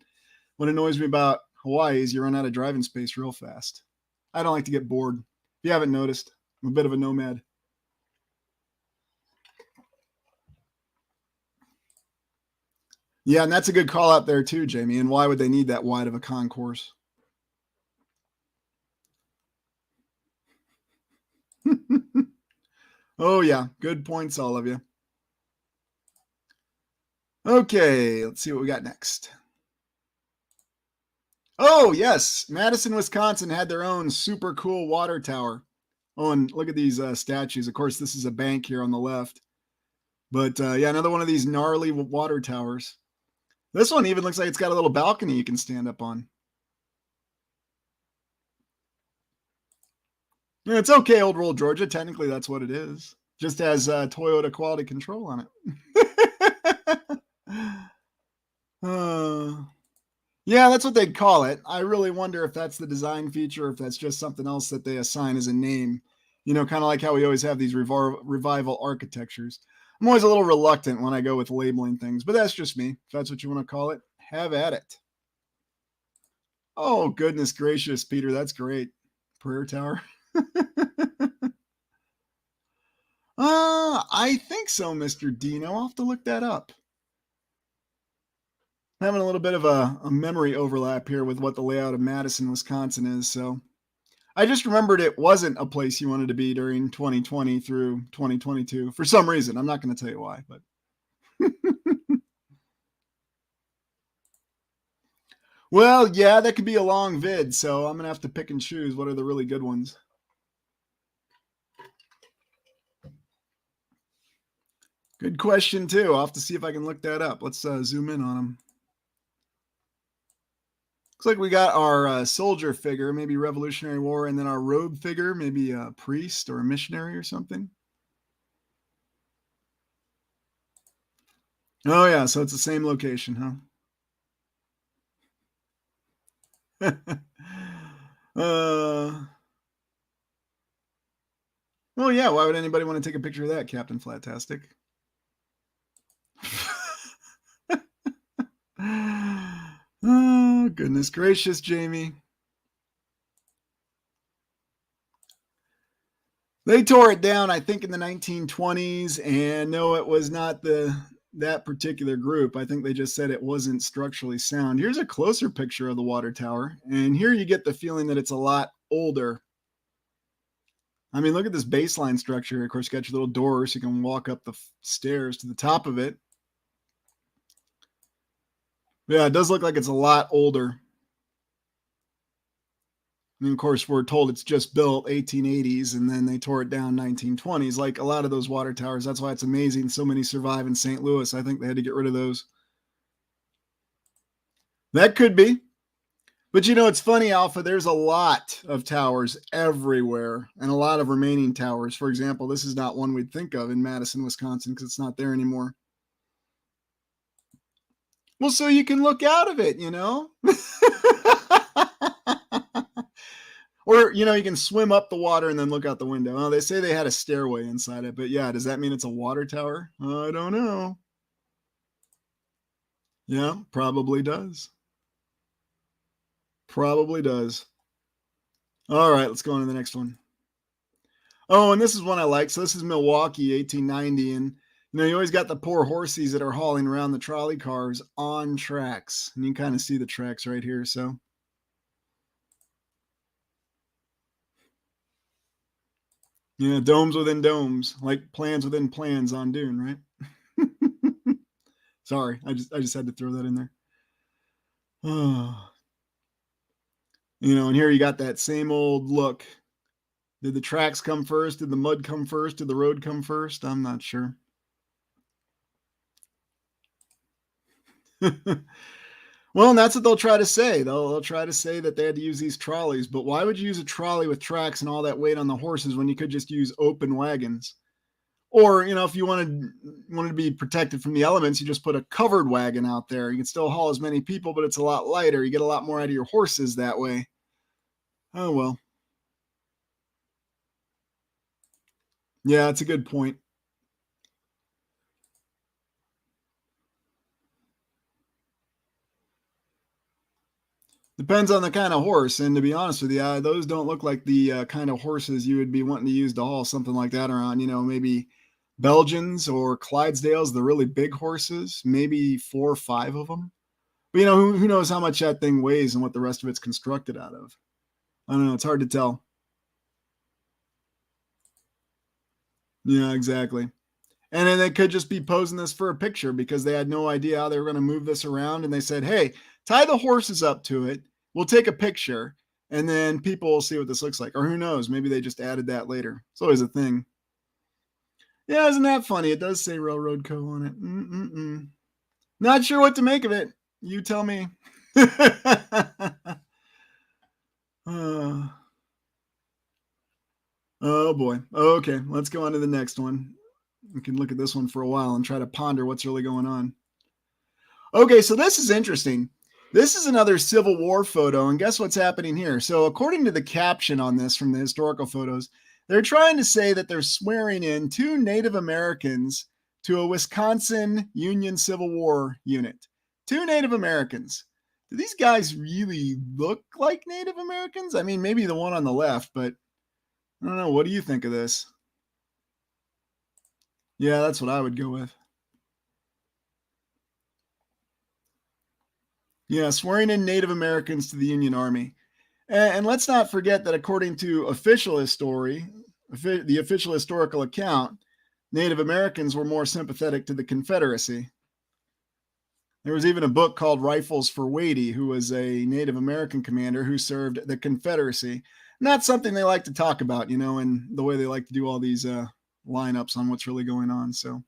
What annoys me about Hawaii is you run out of driving space real fast. I don't like to get bored. If you haven't noticed, I'm a bit of a nomad. Yeah, and that's a good call out there too, Jamie. And why would they need that wide of a concourse? Oh, yeah. Good points, all of you. Okay, let's see what we got next. Oh, yes. Madison, Wisconsin had their own super cool water tower. Oh, and look at these statues. Of course, this is a bank here on the left. But yeah, another one of these gnarly water towers. This one even looks like it's got a little balcony you can stand up on. Yeah, it's okay, Old World Georgia. Technically, that's what it is. Just has Toyota quality control on it. Yeah, that's what they'd call it. I really wonder if that's the design feature, or if that's just something else that they assign as a name. You know, kind of like how we always have these revival architectures. I'm always a little reluctant when I go with labeling things, but that's just me. If that's what you want to call it, have at it. Oh, goodness gracious, Peter. That's great. Prayer Tower. I think so, Mr. Dino. I'll have to look that up. I'm having a little bit of a memory overlap here with what the layout of Madison, Wisconsin is. So I just remembered it wasn't a place you wanted to be during 2020 through 2022 for some reason. I'm not going to tell you why, but well, yeah, that could be a long vid. So I'm going to have to pick and choose what are the really good ones. Good question, too. I'll have to see if I can look that up. Let's zoom in on them. Looks like we got our soldier figure, maybe Revolutionary War, and then our robe figure, maybe a priest or a missionary or something. Oh, yeah, so it's the same location, huh? Well, yeah, why would anybody want to take a picture of that, Captain Flatastic? Oh, goodness gracious, Jamie. They tore it down, I think, in the 1920s, and no, it was not that particular group. I think they just said it wasn't structurally sound. Here's a closer picture of the water tower, and here you get the feeling that it's a lot older. I mean, look at this baseline structure. Of course, you got your little door so you can walk up the stairs to the top of it. Yeah, it does look like it's a lot older. And of course, we're told it's just built 1880s, and then they tore it down 1920s. Like a lot of those water towers. That's why it's amazing so many survive in St. Louis. I think they had to get rid of those. That could be. But you know, it's funny, Alpha. There's a lot of towers everywhere and a lot of remaining towers. For example, this is not one we'd think of in Madison, Wisconsin, because it's not there anymore. Well, so you can look out of it, you know? Or, you know, you can swim up the water and then look out the window. Oh, they say they had a stairway inside it, but yeah, does that mean it's a water tower? I don't know. Yeah, probably does. Probably does. All right, let's go on to the next one. Oh, and this is one I like. So this is Milwaukee, 1890. And, you know, you always got the poor horsies that are hauling around the trolley cars on tracks. And you can kind of see the tracks right here. So, yeah, domes within domes, like plans within plans on Dune, right? Sorry, I just had to throw that in there. Oh. You know, and here you got that same old look. Did the tracks come first? Did the mud come first? Did the road come first? I'm not sure. Well, and that's what they'll try to say. They'll try to say that they had to use these trolleys, but why would you use a trolley with tracks and all that weight on the horses when you could just use open wagons? Or, if you wanted to be protected from the elements, you just put a covered wagon out there. You can still haul as many people, but it's a lot lighter. You get a lot more out of your horses that way. Oh, well. Yeah, that's a good point. Depends on the kind of horse, and to be honest with you, those don't look like the kind of horses you would be wanting to use to haul something like that around. Maybe Belgians or Clydesdales, the really big horses, maybe 4 or 5 of them. But who knows how much that thing weighs and what the rest of it's constructed out of. I don't know. It's hard to tell. Yeah, exactly. And then they could just be posing this for a picture because they had no idea how they were going to move this around. And they said, hey, tie the horses up to it. We'll take a picture and then people will see what this looks like. Or who knows? Maybe they just added that later. It's always a thing. Yeah, isn't that funny? It does say Railroad Co. on it. Not sure what to make of it. You tell me. Oh boy. Okay, let's go on to the next one. We can look at this one for a while and try to ponder what's really going on. Okay, so this is interesting. This is another Civil War photo, and guess what's happening here? So according to the caption on this from the historical photos, they're trying to say that they're swearing in 2 Native Americans to a Wisconsin Union Civil War unit. 2 Native Americans. Do these guys really look like Native Americans? I mean, maybe the one on the left, but I don't know. What do you think of this? Yeah, that's what I would go with. Yeah, swearing in Native Americans to the Union Army. And let's not forget that according to the official historical account, Native Americans were more sympathetic to the Confederacy. There was even a book called Rifles for Wadey, who was a Native American commander who served the Confederacy. Not something they like to talk about, and the way they like to do all these lineups on what's really going on. So,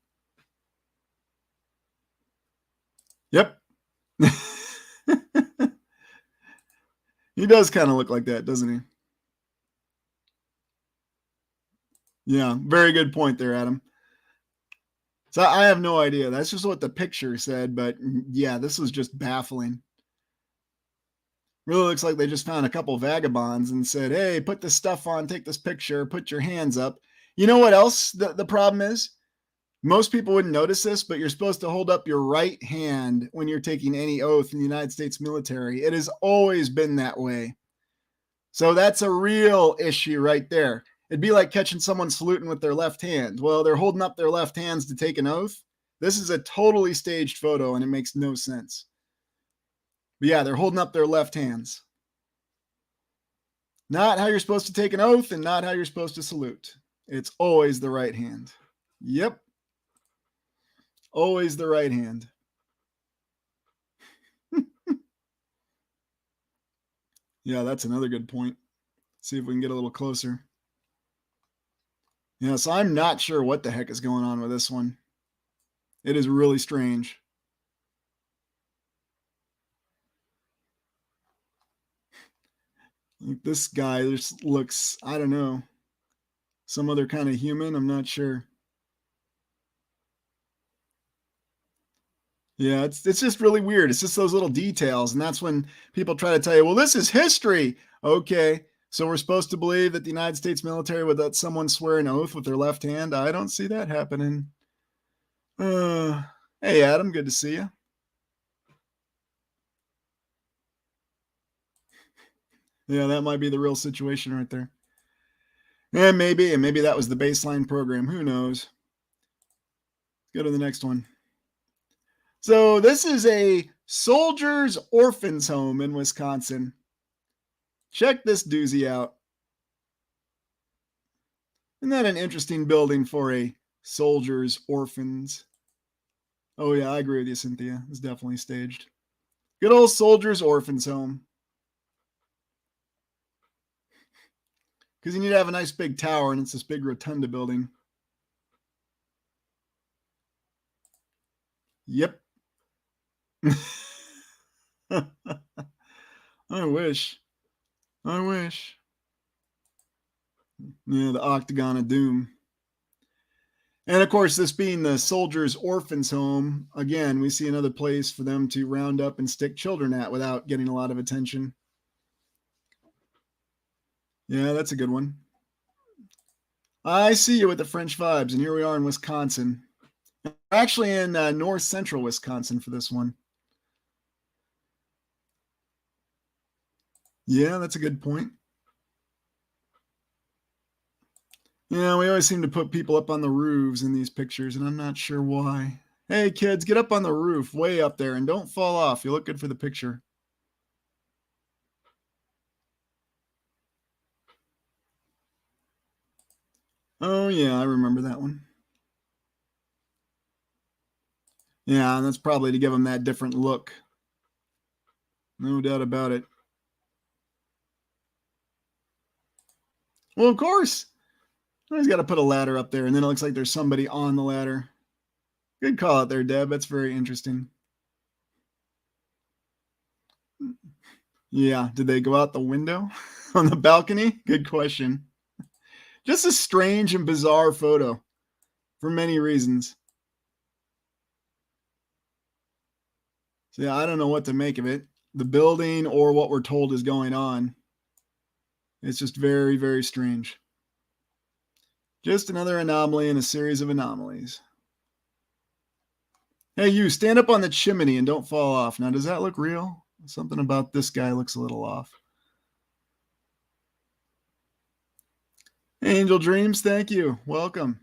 yep. He does kind of look like that, doesn't he? Yeah, very good point there, Adam. So I have no idea. That's just what the picture said, but yeah, this was just baffling. Really looks like they just found a couple vagabonds and said, hey, put this stuff on, take this picture, put your hands up. You know what else the problem is? Most people wouldn't notice this, but you're supposed to hold up your right hand when you're taking any oath in the United States military. It has always been that way. So that's a real issue right there. It'd be like catching someone saluting with their left hand. Well, they're holding up their left hands to take an oath. This is a totally staged photo and it makes no sense. But yeah, they're holding up their left hands. Not how you're supposed to take an oath and not how you're supposed to salute. It's always the right hand. Yep. Always the right hand. Yeah, that's another good point. See if we can get a little closer. Yeah, so I'm not sure what the heck is going on with this one. It is really strange. Like this guy just looks, I don't know, some other kind of human. I'm not sure. Yeah, it's just really weird. It's just those little details, and that's when people try to tell you, "Well, this is history." Okay, so we're supposed to believe that the United States military would let someone swear an oath with their left hand? I don't see that happening. Uh, hey, Adam, good to see you. Yeah, that might be the real situation right there. Yeah, and maybe that was the baseline program. Who knows? Go to the next one. So this is a soldiers' orphans home in Wisconsin. Check this doozy out. Isn't that an interesting building for a soldiers' orphans? Oh yeah, I agree with you, Cynthia. It's definitely staged. Good old soldiers' orphans home. Because you need to have a nice big tower, and it's this big rotunda building. Yep. I wish. I wish. Yeah, the Octagon of Doom. And of course, this being the Soldiers' Orphans Home, again, we see another place for them to round up and stick children at without getting a lot of attention. Yeah, that's a good one. I see you with the French vibes, and here we are in Wisconsin. We're actually in north central Wisconsin for this one. Yeah, that's a good point. Yeah, we always seem to put people up on the roofs in these pictures, and I'm not sure why. Hey, kids, get up on the roof, way up there, and don't fall off. You look good for the picture. Oh, yeah, I remember that one. Yeah, and that's probably to give them that different look. No doubt about it. Well, of course. He's got to put a ladder up there, and then it looks like there's somebody on the ladder. Good call out there, Deb. That's very interesting. Yeah, did they go out the window on the balcony? Good question. Just a strange and bizarre photo for many reasons. So, yeah, I don't know what to make of it. The building or what we're told is going on. It's just very, very strange. Just another anomaly in a series of anomalies. Hey, you, stand up on the chimney and don't fall off. Now, does that look real? Something about this guy looks a little off. Angel Dreams, thank you. Welcome.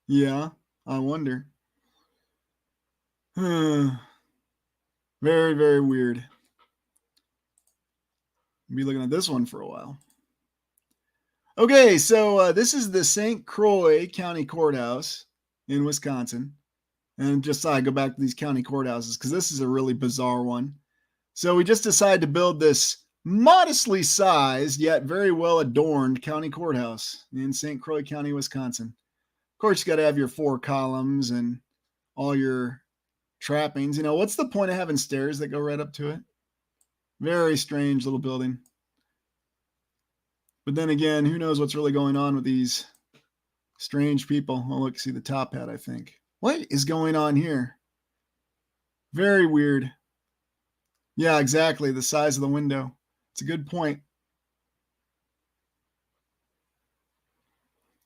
Yeah, I wonder. Very, very weird. I'll be looking at this one for a while. Okay, so this is the St. Croix County Courthouse in Wisconsin. And just thought I'd go back to these county courthouses because this is a really bizarre one. So we just decided to build this modestly sized yet very well adorned county courthouse in St. Croix County, Wisconsin. Of course, you got to have your 4 columns and all your trappings. You know, what's the point of having stairs that go right up to it? Very strange little building. But then again, who knows what's really going on with these strange people? Oh, look, see the top hat, I think. What is going on here? Very weird. Yeah, exactly. The size of the window. It's a good point.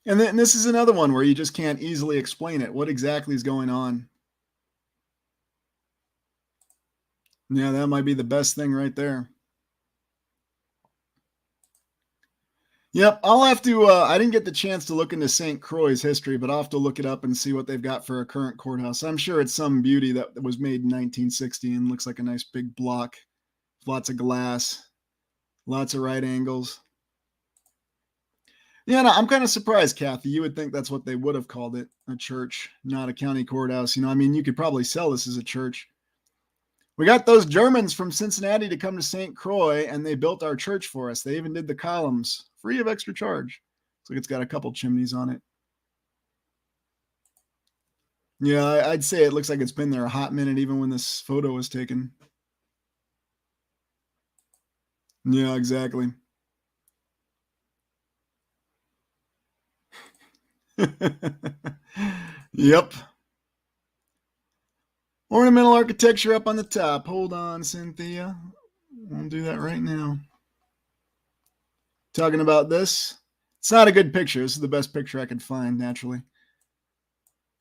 And then this is another one where you just can't easily explain it. What exactly is going on? Yeah, that might be the best thing right there. Yep, I'll have to. I didn't get the chance to look into St. Croix's history, but I'll have to look it up and see what they've got for a current courthouse. I'm sure it's some beauty that was made in 1960 and looks like a nice big block, lots of glass, lots of right angles. Yeah, no, I'm kind of surprised, Kathy. You would think that's what they would have called it, a church, not a county courthouse. You know, I mean, you could probably sell this as a church. We got those Germans from Cincinnati to come to St. Croix, and they built our church for us. They even did the columns free of extra charge. Looks like it's got a couple chimneys on it. Yeah, I'd say it looks like it's been there a hot minute, even when this photo was taken. Yeah, exactly. Yep. Ornamental architecture up on the top. Hold on, Cynthia. I'll do that right now. Talking about this. It's not a good picture. This is the best picture I could find, naturally.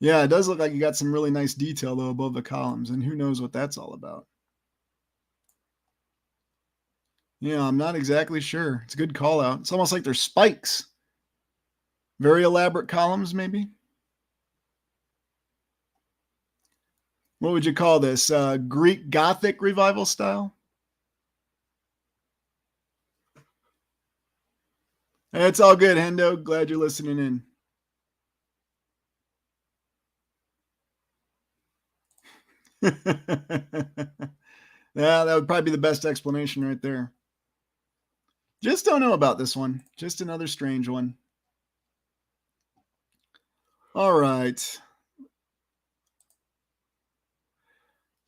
Yeah, it does look like you got some really nice detail, though, above the columns, and who knows what that's all about. Yeah, I'm not exactly sure. It's a good call out. It's almost like they're spikes. Very elaborate columns, maybe? What would you call this? Greek Gothic revival style? It's all good, Hendo. Glad you're listening in. Yeah, that would probably be the best explanation right there. Just don't know about this one. Just another strange one. All right.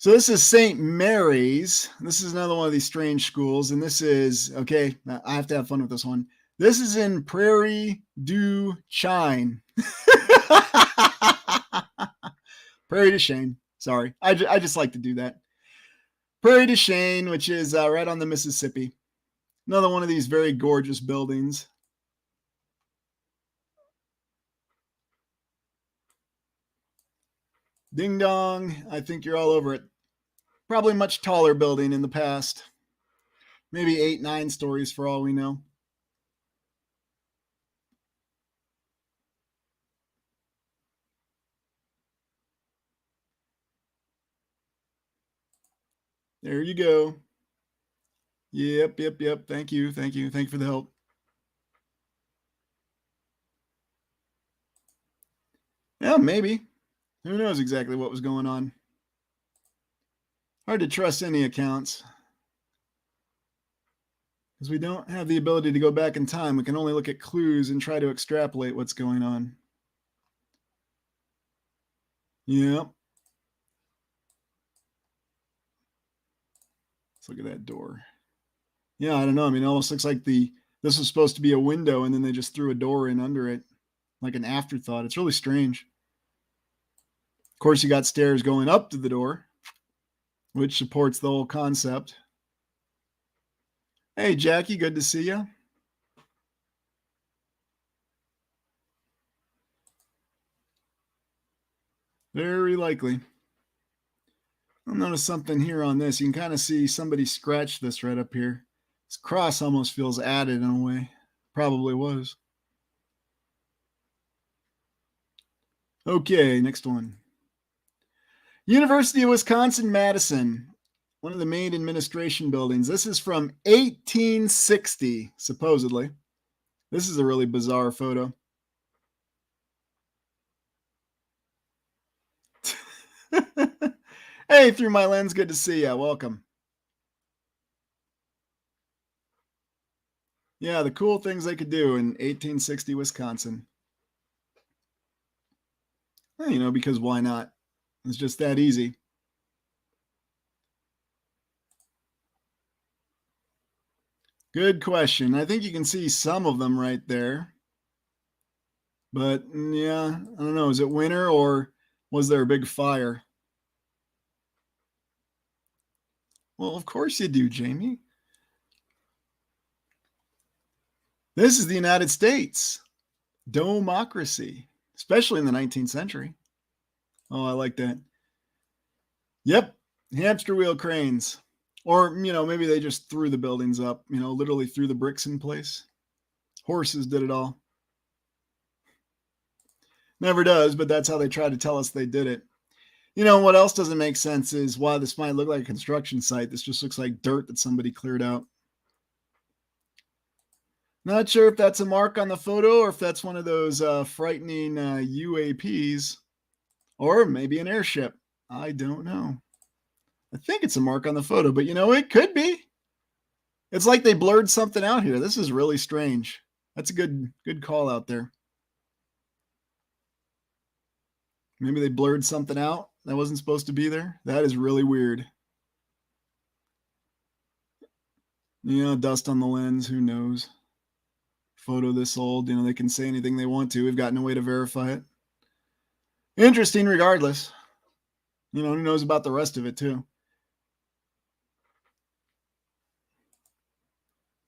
So this is St. Mary's. This is another one of these strange schools. And this is, okay, I have to have fun with this one. This is in Prairie du Chien. Prairie du Chien. Sorry. I just like to do that. Prairie du Chien, which is right on the Mississippi. Another one of these very gorgeous buildings. Ding dong. I think you're all over it. Probably much taller building in the past. Maybe 8, 9 stories for all we know. There you go. Yep. Thank you for the help. Yeah, maybe. Who knows exactly what was going on. Hard to trust any accounts. Because we don't have the ability to go back in time. We can only look at clues and try to extrapolate what's going on. Yep. Let's look at that door. Yeah, I don't know. I mean, it almost looks like this was supposed to be a window and then they just threw a door in under it. Like an afterthought. It's really strange. Of course, you got stairs going up to the door, which supports the whole concept. Hey, Jackie, good to see you. Very likely. I'll notice something here on this. You can kind of see somebody scratched this right up here. This cross almost feels added in a way. Probably was. Okay, next one. University of Wisconsin-Madison. One of the main administration buildings. This is from 1860, supposedly. This is a really bizarre photo. Hey, through my lens, good to see you. Welcome. Yeah, the cool things they could do in 1860 Wisconsin. Well, you know, because why not? It's just that easy. Good question. I think you can see some of them right there. But yeah, I don't know. Is it winter or was there a big fire? Well, of course you do, Jamie. This is the United States. Democracy, especially in the 19th century. Oh, I like that. Yep, hamster wheel cranes. Or, you know, maybe they just threw the buildings up, you know, literally threw the bricks in place. Horses did it all. Never does, but that's how they try to tell us they did it. You know, what else doesn't make sense is why this might look like a construction site. This just looks like dirt that somebody cleared out. Not sure if that's a mark on the photo or if that's one of those frightening UAPs or maybe an airship. I don't know. I think it's a mark on the photo, but you know, it could be. It's like they blurred something out here. This is really strange. That's a good call out there. Maybe they blurred something out that wasn't supposed to be there. That is really weird. You know, dust on the lens. Who knows? Photo this old. You know, they can say anything they want to. We've got no way to verify it. Interesting regardless. You know, who knows about the rest of it too?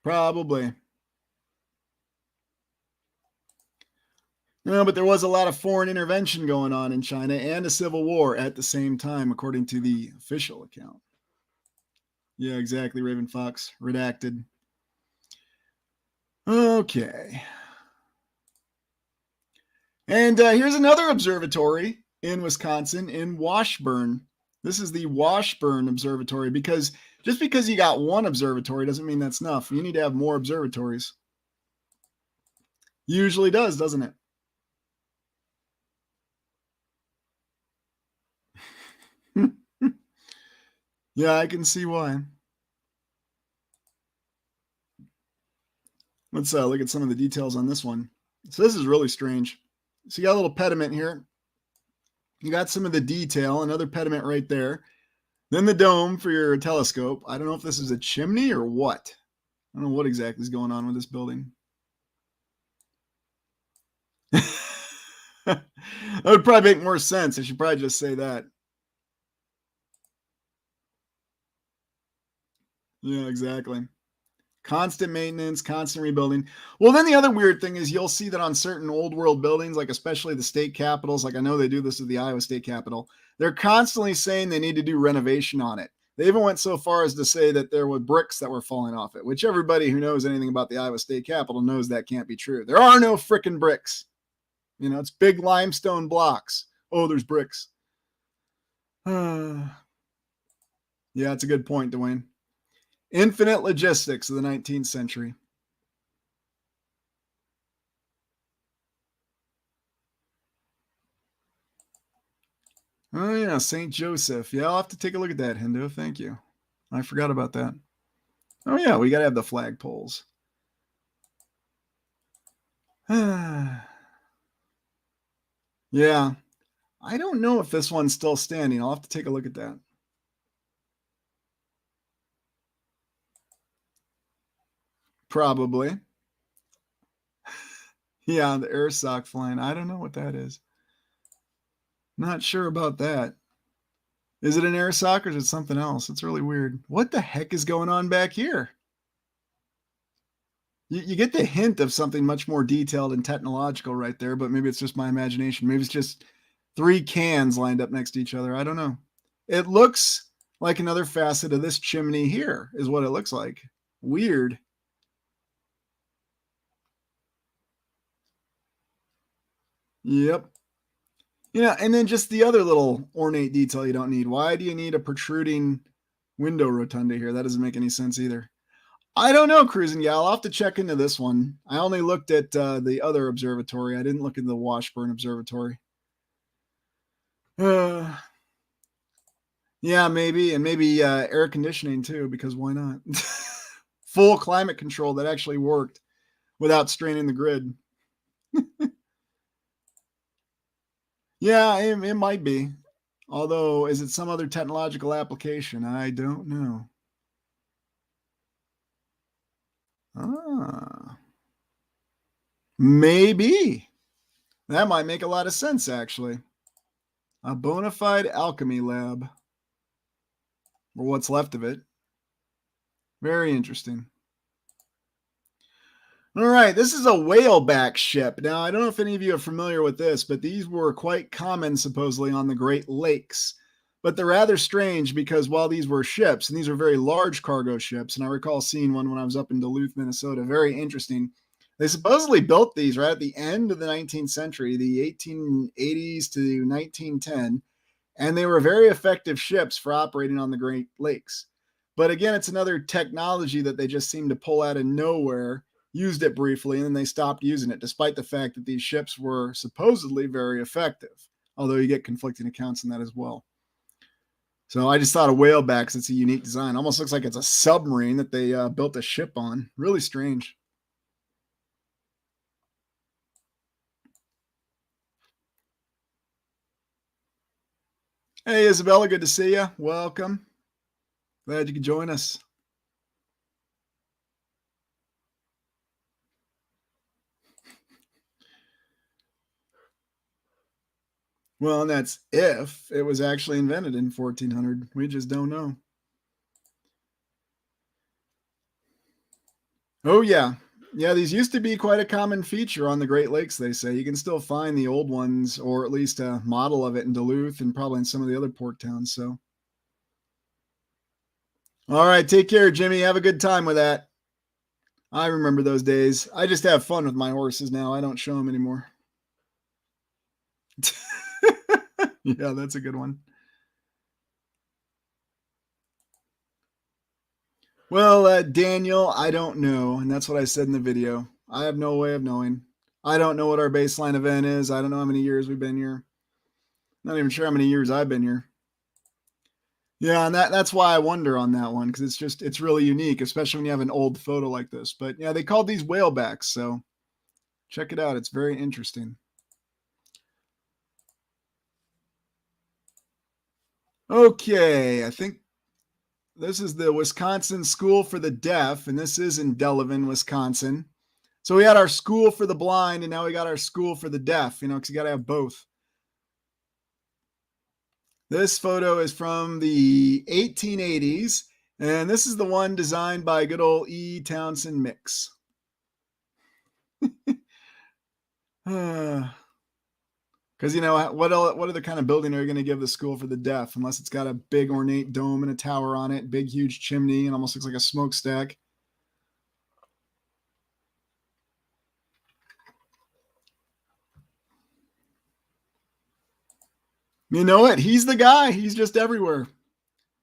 Probably. No, but there was a lot of foreign intervention going on in China and a civil war at the same time, according to the official account. Yeah, exactly, Raven Fox. Redacted. Okay. And here's another observatory in Wisconsin, in Washburn. This is the Washburn Observatory, because just because you got one observatory doesn't mean that's enough. You need to have more observatories. Usually does, doesn't it? Yeah, I can see why. Let's look at some of the details on this one. So this is really strange. So you got a little pediment here. You got some of the detail, another pediment right there. Then the dome for your telescope. I don't know if this is a chimney or what. I don't know what exactly is going on with this building. That would probably make more sense. I should probably just say that. Yeah, exactly. Constant maintenance, constant rebuilding. Well, then the other weird thing is you'll see that on certain old world buildings, like especially the state capitals, like I know they do this with the Iowa State Capitol, they're constantly saying they need to do renovation on it. They even went so far as to say that there were bricks that were falling off it, which everybody who knows anything about the Iowa State Capitol knows that can't be true. There are no frickin' bricks. You know, it's big limestone blocks. Oh, there's bricks. Yeah, it's a good point, Dwayne. Infinite logistics of the 19th century. Oh, yeah, St. Joseph. Yeah, I'll have to take a look at that, Hendo. Thank you. I forgot about that. Oh, yeah, we got to have the flagpoles. Yeah, I don't know if this one's still standing. I'll have to take a look at that. Probably. Yeah, the air sock flying. I don't know what that is. Not sure about that. Is it an air sock or is it something else? It's really weird. What the heck is going on back here? You get the hint of something much more detailed and technological right there, but maybe it's just my imagination. Maybe it's just three cans lined up next to each other. I don't know. It looks like another facet of this chimney here, is what it looks like. Weird. Yep. Yeah, and then just the other little ornate detail you don't need. Why do you need a protruding window rotunda here? That doesn't make any sense either. I don't know, Cruising Gal. I'll have to check into this one. I only looked at the other observatory. I didn't look at the Washburn Observatory. Yeah, maybe. And maybe air conditioning too, because why not? Full climate control that actually worked without straining the grid. Yeah, it might be. Although, is it some other technological application? I don't know. Ah, maybe. That might make a lot of sense, actually. A bona fide alchemy lab, or what's left of it. Very interesting. All right, this is a whaleback ship. Now, I don't know if any of you are familiar with this, but these were quite common supposedly on the Great Lakes. But they're rather strange because while these were ships, and these are very large cargo ships, and I recall seeing one when I was up in Duluth, Minnesota, very interesting. They supposedly built these right at the end of the 19th century, the 1880s to 1910, and they were very effective ships for operating on the Great Lakes. But again, it's another technology that they just seem to pull out of nowhere, used it briefly, and then they stopped using it, despite the fact that these ships were supposedly very effective, although you get conflicting accounts in that as well. So I just thought of whalebacks. It's a unique design. Almost looks like it's a submarine that they built a ship on. Really strange. Hey, Isabella, good to see you. Welcome. Glad you could join us. Well, and that's if it was actually invented in 1400. We just don't know. Oh, yeah. Yeah, these used to be quite a common feature on the Great Lakes, they say. You can still find the old ones, or at least a model of it in Duluth and probably in some of the other port towns. So, all right, take care, Jimmy. Have a good time with that. I remember those days. I just have fun with my horses now. I don't show them anymore. Yeah, that's a good one. Well, Daniel, I don't know. And that's what I said in the video. I have no way of knowing. I don't know what our baseline event is. I don't know how many years we've been here. Not even sure how many years I've been here. Yeah, and that's why I wonder on that one, because it's really unique, especially when you have an old photo like this. But yeah, they called these whalebacks, so check it out. It's very interesting. Okay, I think this is the Wisconsin School for the Deaf, and this is in Delavan, Wisconsin. So we had our school for the blind, and now we got our school for the deaf, because you got to have both. This photo is from the 1880s, and this is the one designed by good old E. Townsend Mix. Because what other kind of building are you going to give the school for the deaf unless it's got a big ornate dome and a tower on it, big huge chimney, and almost looks like a smokestack. You know what? He's the guy. He's just everywhere.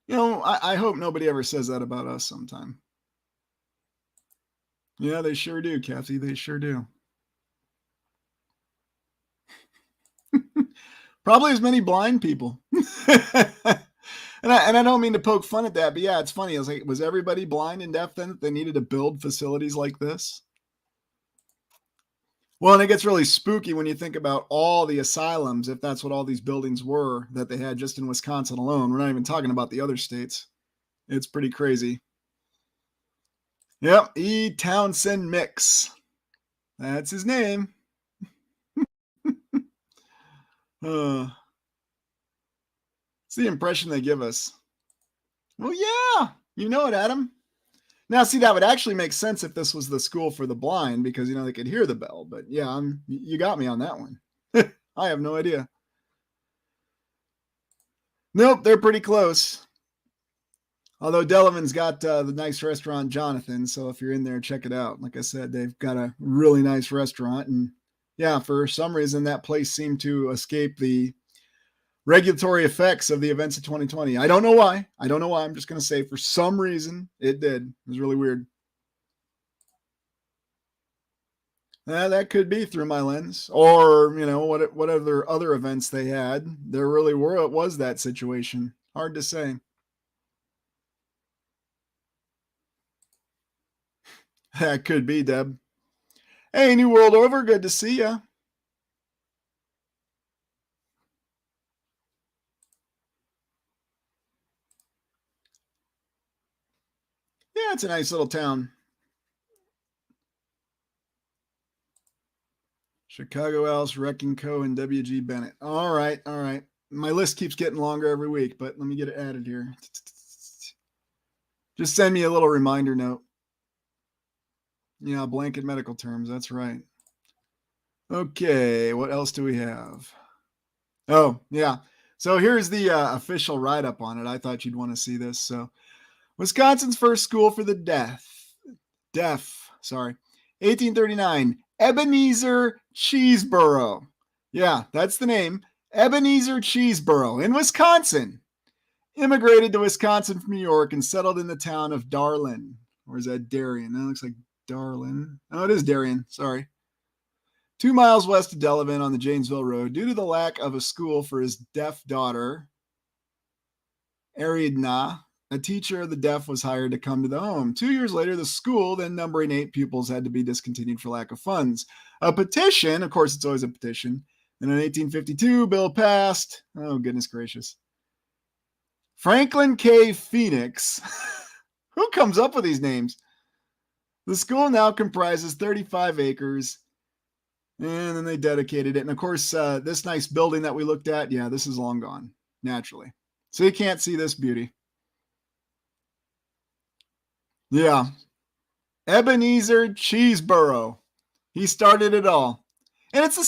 I hope nobody ever says that about us sometime. Yeah, they sure do, Kathy. They sure do. Probably as many blind people. And I don't mean to poke fun at that, but yeah, it's funny. I was like, was everybody blind and deaf then that they needed to build facilities like this? Well, and it gets really spooky when you think about all the asylums, if that's what all these buildings were that they had just in Wisconsin alone. We're not even talking about the other states. It's pretty crazy. Yep, E. Townsend Mix. That's his name. It's the impression they give us. Well, yeah, you know it, Adam. Now, see, that would actually make sense if this was the school for the blind because, they could hear the bell. But yeah, you got me on that one. I have no idea. Nope, they're pretty close. Although Delavan's got the nice restaurant Jonathan, so if you're in there, check it out. Like I said, they've got a really nice restaurant. And yeah, for some reason, that place seemed to escape the regulatory effects of the events of 2020. I don't know why. I'm just going to say for some reason it did. It was really weird. That could be through my lens, or what other events they had. There really was that situation. Hard to say. That could be, Deb. Hey, New World Over, good to see ya. Yeah, it's a nice little town. Chicago Owls, Wrecking Co. and W.G. Bennett. All right. My list keeps getting longer every week, but let me get it added here. Just send me a little reminder note. Yeah, blanket medical terms. That's right. Okay, what else do we have? Oh, yeah. So here's the official write-up on it. I thought you'd want to see this. So, Wisconsin's first school for the deaf, 1839, Ebenezer Cheeseboro. Yeah, that's the name. Ebenezer Cheeseboro in Wisconsin. Immigrated to Wisconsin from New York and settled in the town of Darlin. Or is that Darien? That looks like Darlin. Oh, it is Darien. Sorry. 2 miles west of Delavan on the Janesville Road. Due to the lack of a school for his deaf daughter, Ariadna, a teacher of the deaf, was hired to come to the home. 2 years later, the school, then numbering 8 pupils, had to be discontinued for lack of funds. A petition, of course, it's always a petition. And in 1852, bill passed. Oh, goodness gracious. Franklin K. Phoenix. Who comes up with these names? The school now comprises 35 acres. And then they dedicated it. And of course, this nice building that we looked at, yeah, this is long gone, naturally. So you can't see this beauty. Yeah. Ebenezer Cheeseboro. He started it all. And it's the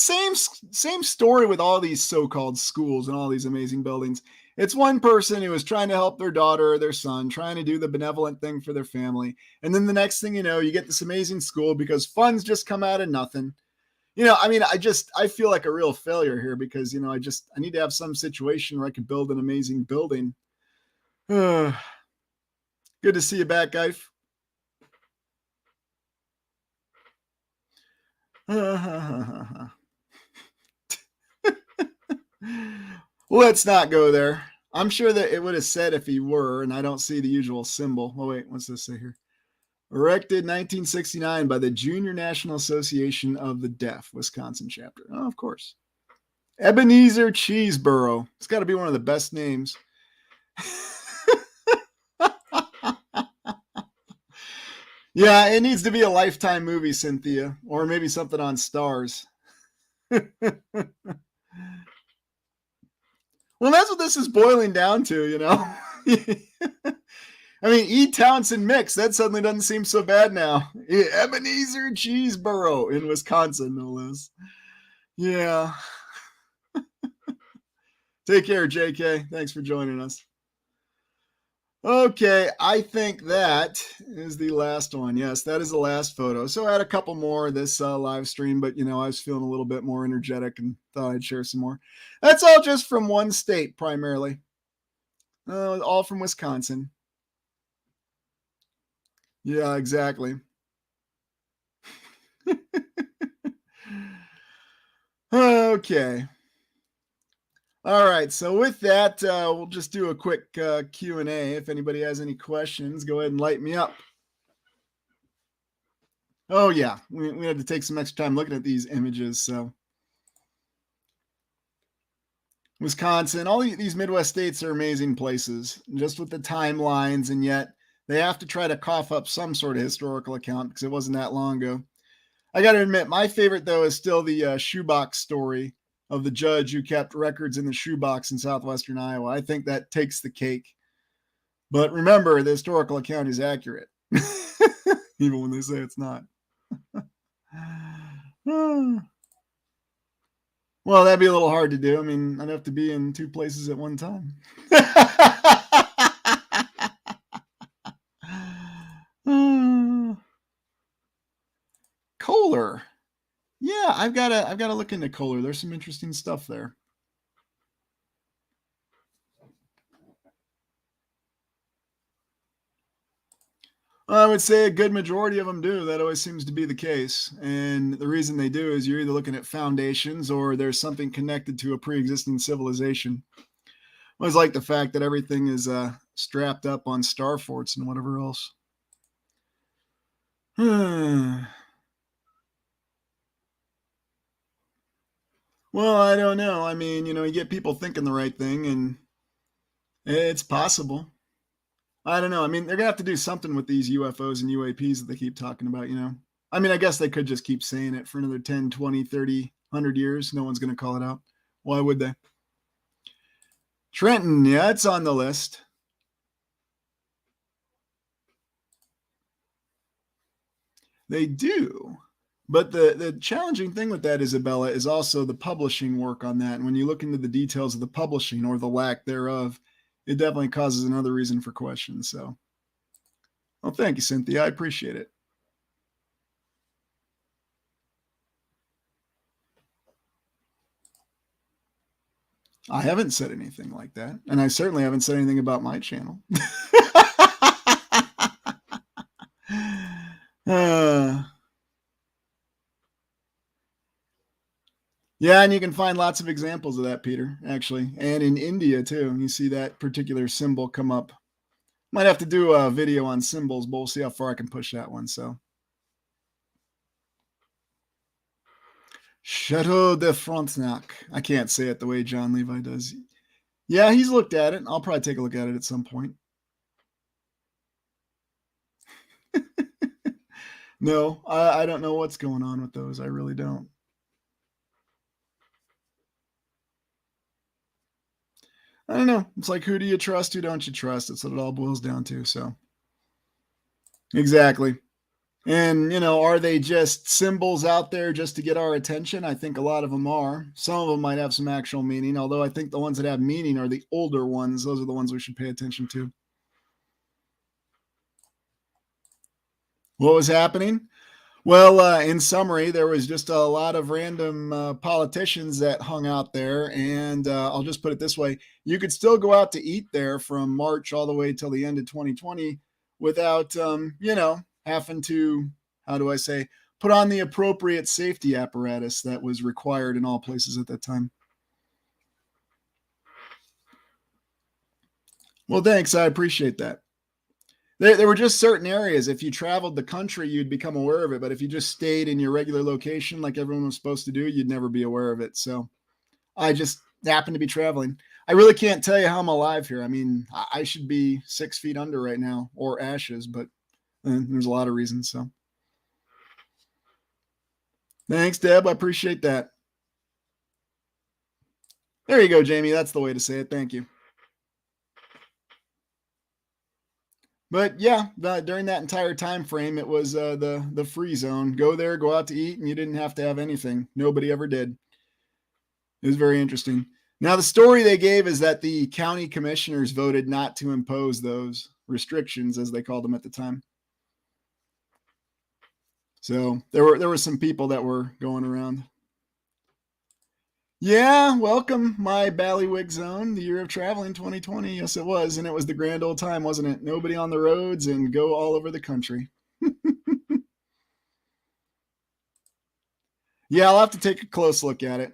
same story with all these so-called schools and all these amazing buildings. It's one person who is trying to help their daughter or their son, trying to do the benevolent thing for their family. And then the next thing you know, you get this amazing school because funds just come out of nothing. I feel like a real failure here because, I need to have some situation where I can build an amazing building. Good to see you back, guys. Let's not go there. I'm sure that it would have said if he were, and I don't see the usual symbol. Oh, wait, what's this say here? Erected 1969 by the Junior National Association of the Deaf, Wisconsin chapter. Oh, of course. Ebenezer Cheeseboro. It's got to be one of the best names. Yeah, it needs to be a Lifetime movie, Cynthia, or maybe something on Stars. Well, that's what this is boiling down to, you know. I mean, E. Townsend Mix, that suddenly doesn't seem so bad now. Ebenezer Cheeseboro in Wisconsin, no less. Yeah. Take care, JK. Thanks for joining us. Okay, I think that is the last one. Yes, that is the last photo. So I had a couple more of this live stream, but I was feeling a little bit more energetic and thought I'd share some more. That's all just from one state primarily. All from Wisconsin. Yeah, exactly. Okay. All right. So with that, we'll just do a quick Q&A. If anybody has any questions, go ahead and light me up. Oh, yeah. We had to take some extra time looking at these images. So Wisconsin, all these Midwest states are amazing places, just with the timelines, and yet they have to try to cough up some sort of historical account because it wasn't that long ago. I got to admit, my favorite, though, is still the shoebox story of the judge who kept records in the shoebox in southwestern Iowa. I think that takes the cake. But remember, the historical account is accurate, even when they say it's not. Well, that'd be a little hard to do. I mean, I'd have to be in two places at one time. Kohler. Yeah, I've got to look into Kohler. There's some interesting stuff there. I would say a good majority of them do. That always seems to be the case. And the reason they do is you're either looking at foundations or there's something connected to a pre-existing civilization. I always like the fact that everything is strapped up on star forts and whatever else. Well, I don't know. I mean, you get people thinking the right thing, and it's possible. I don't know. I mean, they're gonna have to do something with these UFOs and UAPs that they keep talking about. I mean, I guess they could just keep saying it for another 10, 20, 30, 100 years. No one's gonna call it out. Why would they? Trenton, yeah, it's on the list. They do. But the challenging thing with that, Isabella, is also the publishing work on that. And when you look into the details of the publishing or the lack thereof, it definitely causes another reason for questions. So, well, thank you, Cynthia. I appreciate it. I haven't said anything like that. And I certainly haven't said anything about my channel. Yeah, and you can find lots of examples of that, Peter, actually. And in India, too. You see that particular symbol come up. Might have to do a video on symbols, but we'll see how far I can push that one. So, Chateau de Frontenac. I can't say it the way John Levi does. Yeah, he's looked at it. I'll probably take a look at it at some point. No, I don't know what's going on with those. I really don't. I don't know. It's like, who do you trust? Who don't you trust? That's what it all boils down to. So, exactly. And, are they just symbols out there just to get our attention? I think a lot of them are. Some of them might have some actual meaning, although I think the ones that have meaning are the older ones. Those are the ones we should pay attention to. What was happening? Well, in summary, there was just a lot of random politicians that hung out there. And I'll just put it this way. You could still go out to eat there from March all the way till the end of 2020 without, having to, how do I say, put on the appropriate safety apparatus that was required in all places at that time. Well, thanks. I appreciate that. There were just certain areas. If you traveled the country, you'd become aware of it. But if you just stayed in your regular location like everyone was supposed to do, you'd never be aware of it. So I just happen to be traveling. I really can't tell you how I'm alive here. I mean, I should be 6 feet under right now or ashes, but there's a lot of reasons. So thanks, Deb. I appreciate that. There you go, Jamie. That's the way to say it. Thank you. But yeah, during that entire time frame, it was the free zone. Go there, go out to eat, and you didn't have to have anything. Nobody ever did. It was very interesting. Now, the story they gave is that the county commissioners voted not to impose those restrictions, as they called them at the time. So there were some people that were going around. Yeah, welcome, my Ballywig zone, the year of traveling 2020. Yes, it was. And it was the grand old time, wasn't it? Nobody on the roads and go all over the country. Yeah, I'll have to take a close look at it.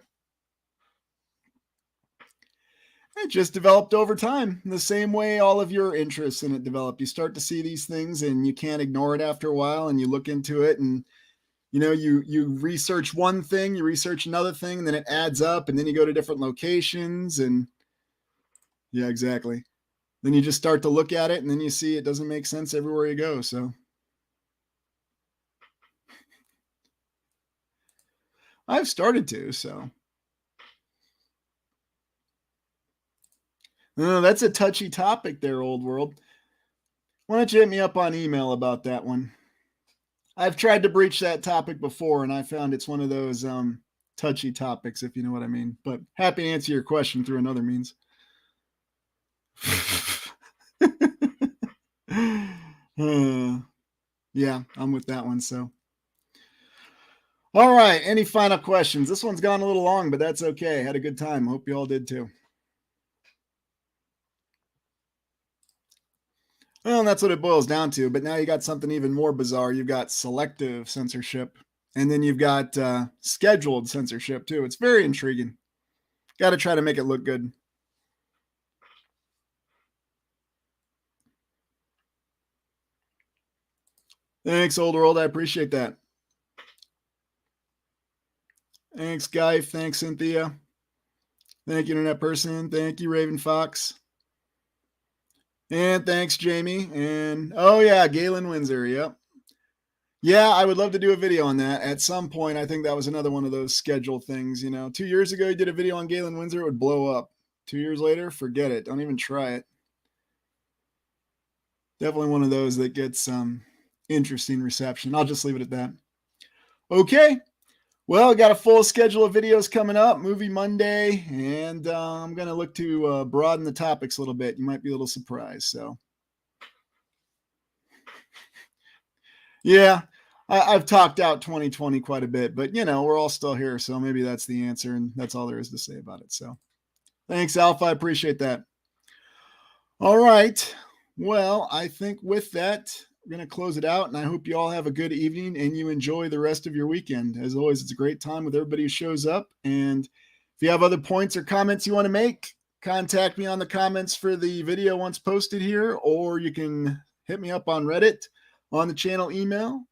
It just developed over time, the same way all of your interests in it developed. You start to see these things and you can't ignore it after a while, and you look into it, and you research one thing, you research another thing, and then it adds up, and then you go to different locations, and yeah, exactly. Then you just start to look at it, and then you see it doesn't make sense everywhere you go. So I've started to, so. Oh, that's a touchy topic there, old world. Why don't you hit me up on email about that one? I've tried to breach that topic before, and I found it's one of those touchy topics, if you know what I mean. But happy to answer your question through another means. Yeah, I'm with that one. So, all right. Any final questions? This one's gone a little long, but that's okay. Had a good time. Hope you all did too. Well, that's what it boils down to. But now you got something even more bizarre. You've got selective censorship, and then you've got scheduled censorship too. It's very intriguing. Got to try to make it look good. Thanks, old world. I appreciate that. Thanks, Guy. Thanks, Cynthia. Thank you, Internet Person. Thank you, Raven Fox. And thanks, Jamie. And oh yeah, Galen Windsor. Yep. Yeah, I would love to do a video on that at some point. I think that was another one of those scheduled things. 2 years ago, you did a video on Galen Windsor, it would blow up. 2 years later, forget it. Don't even try it. Definitely one of those that gets some interesting reception. I'll just leave it at that. Okay. Well, got a full schedule of videos coming up, Movie Monday, and I'm going to look to broaden the topics a little bit. You might be a little surprised. So, yeah, I've talked out 2020 quite a bit, but, we're all still here, so maybe that's the answer, and that's all there is to say about it. So, thanks, Alpha. I appreciate that. All right. Well, I think with that, we're going to close it out, and I hope you all have a good evening and you enjoy the rest of your weekend. As always, it's a great time with everybody who shows up. And if you have other points or comments you want to make, contact me on the comments for the video once posted here, or you can hit me up on Reddit, on the channel email,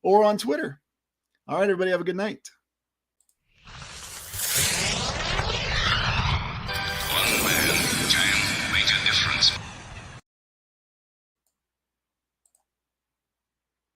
or on Twitter. All right, everybody, have a good night. One man can make a difference.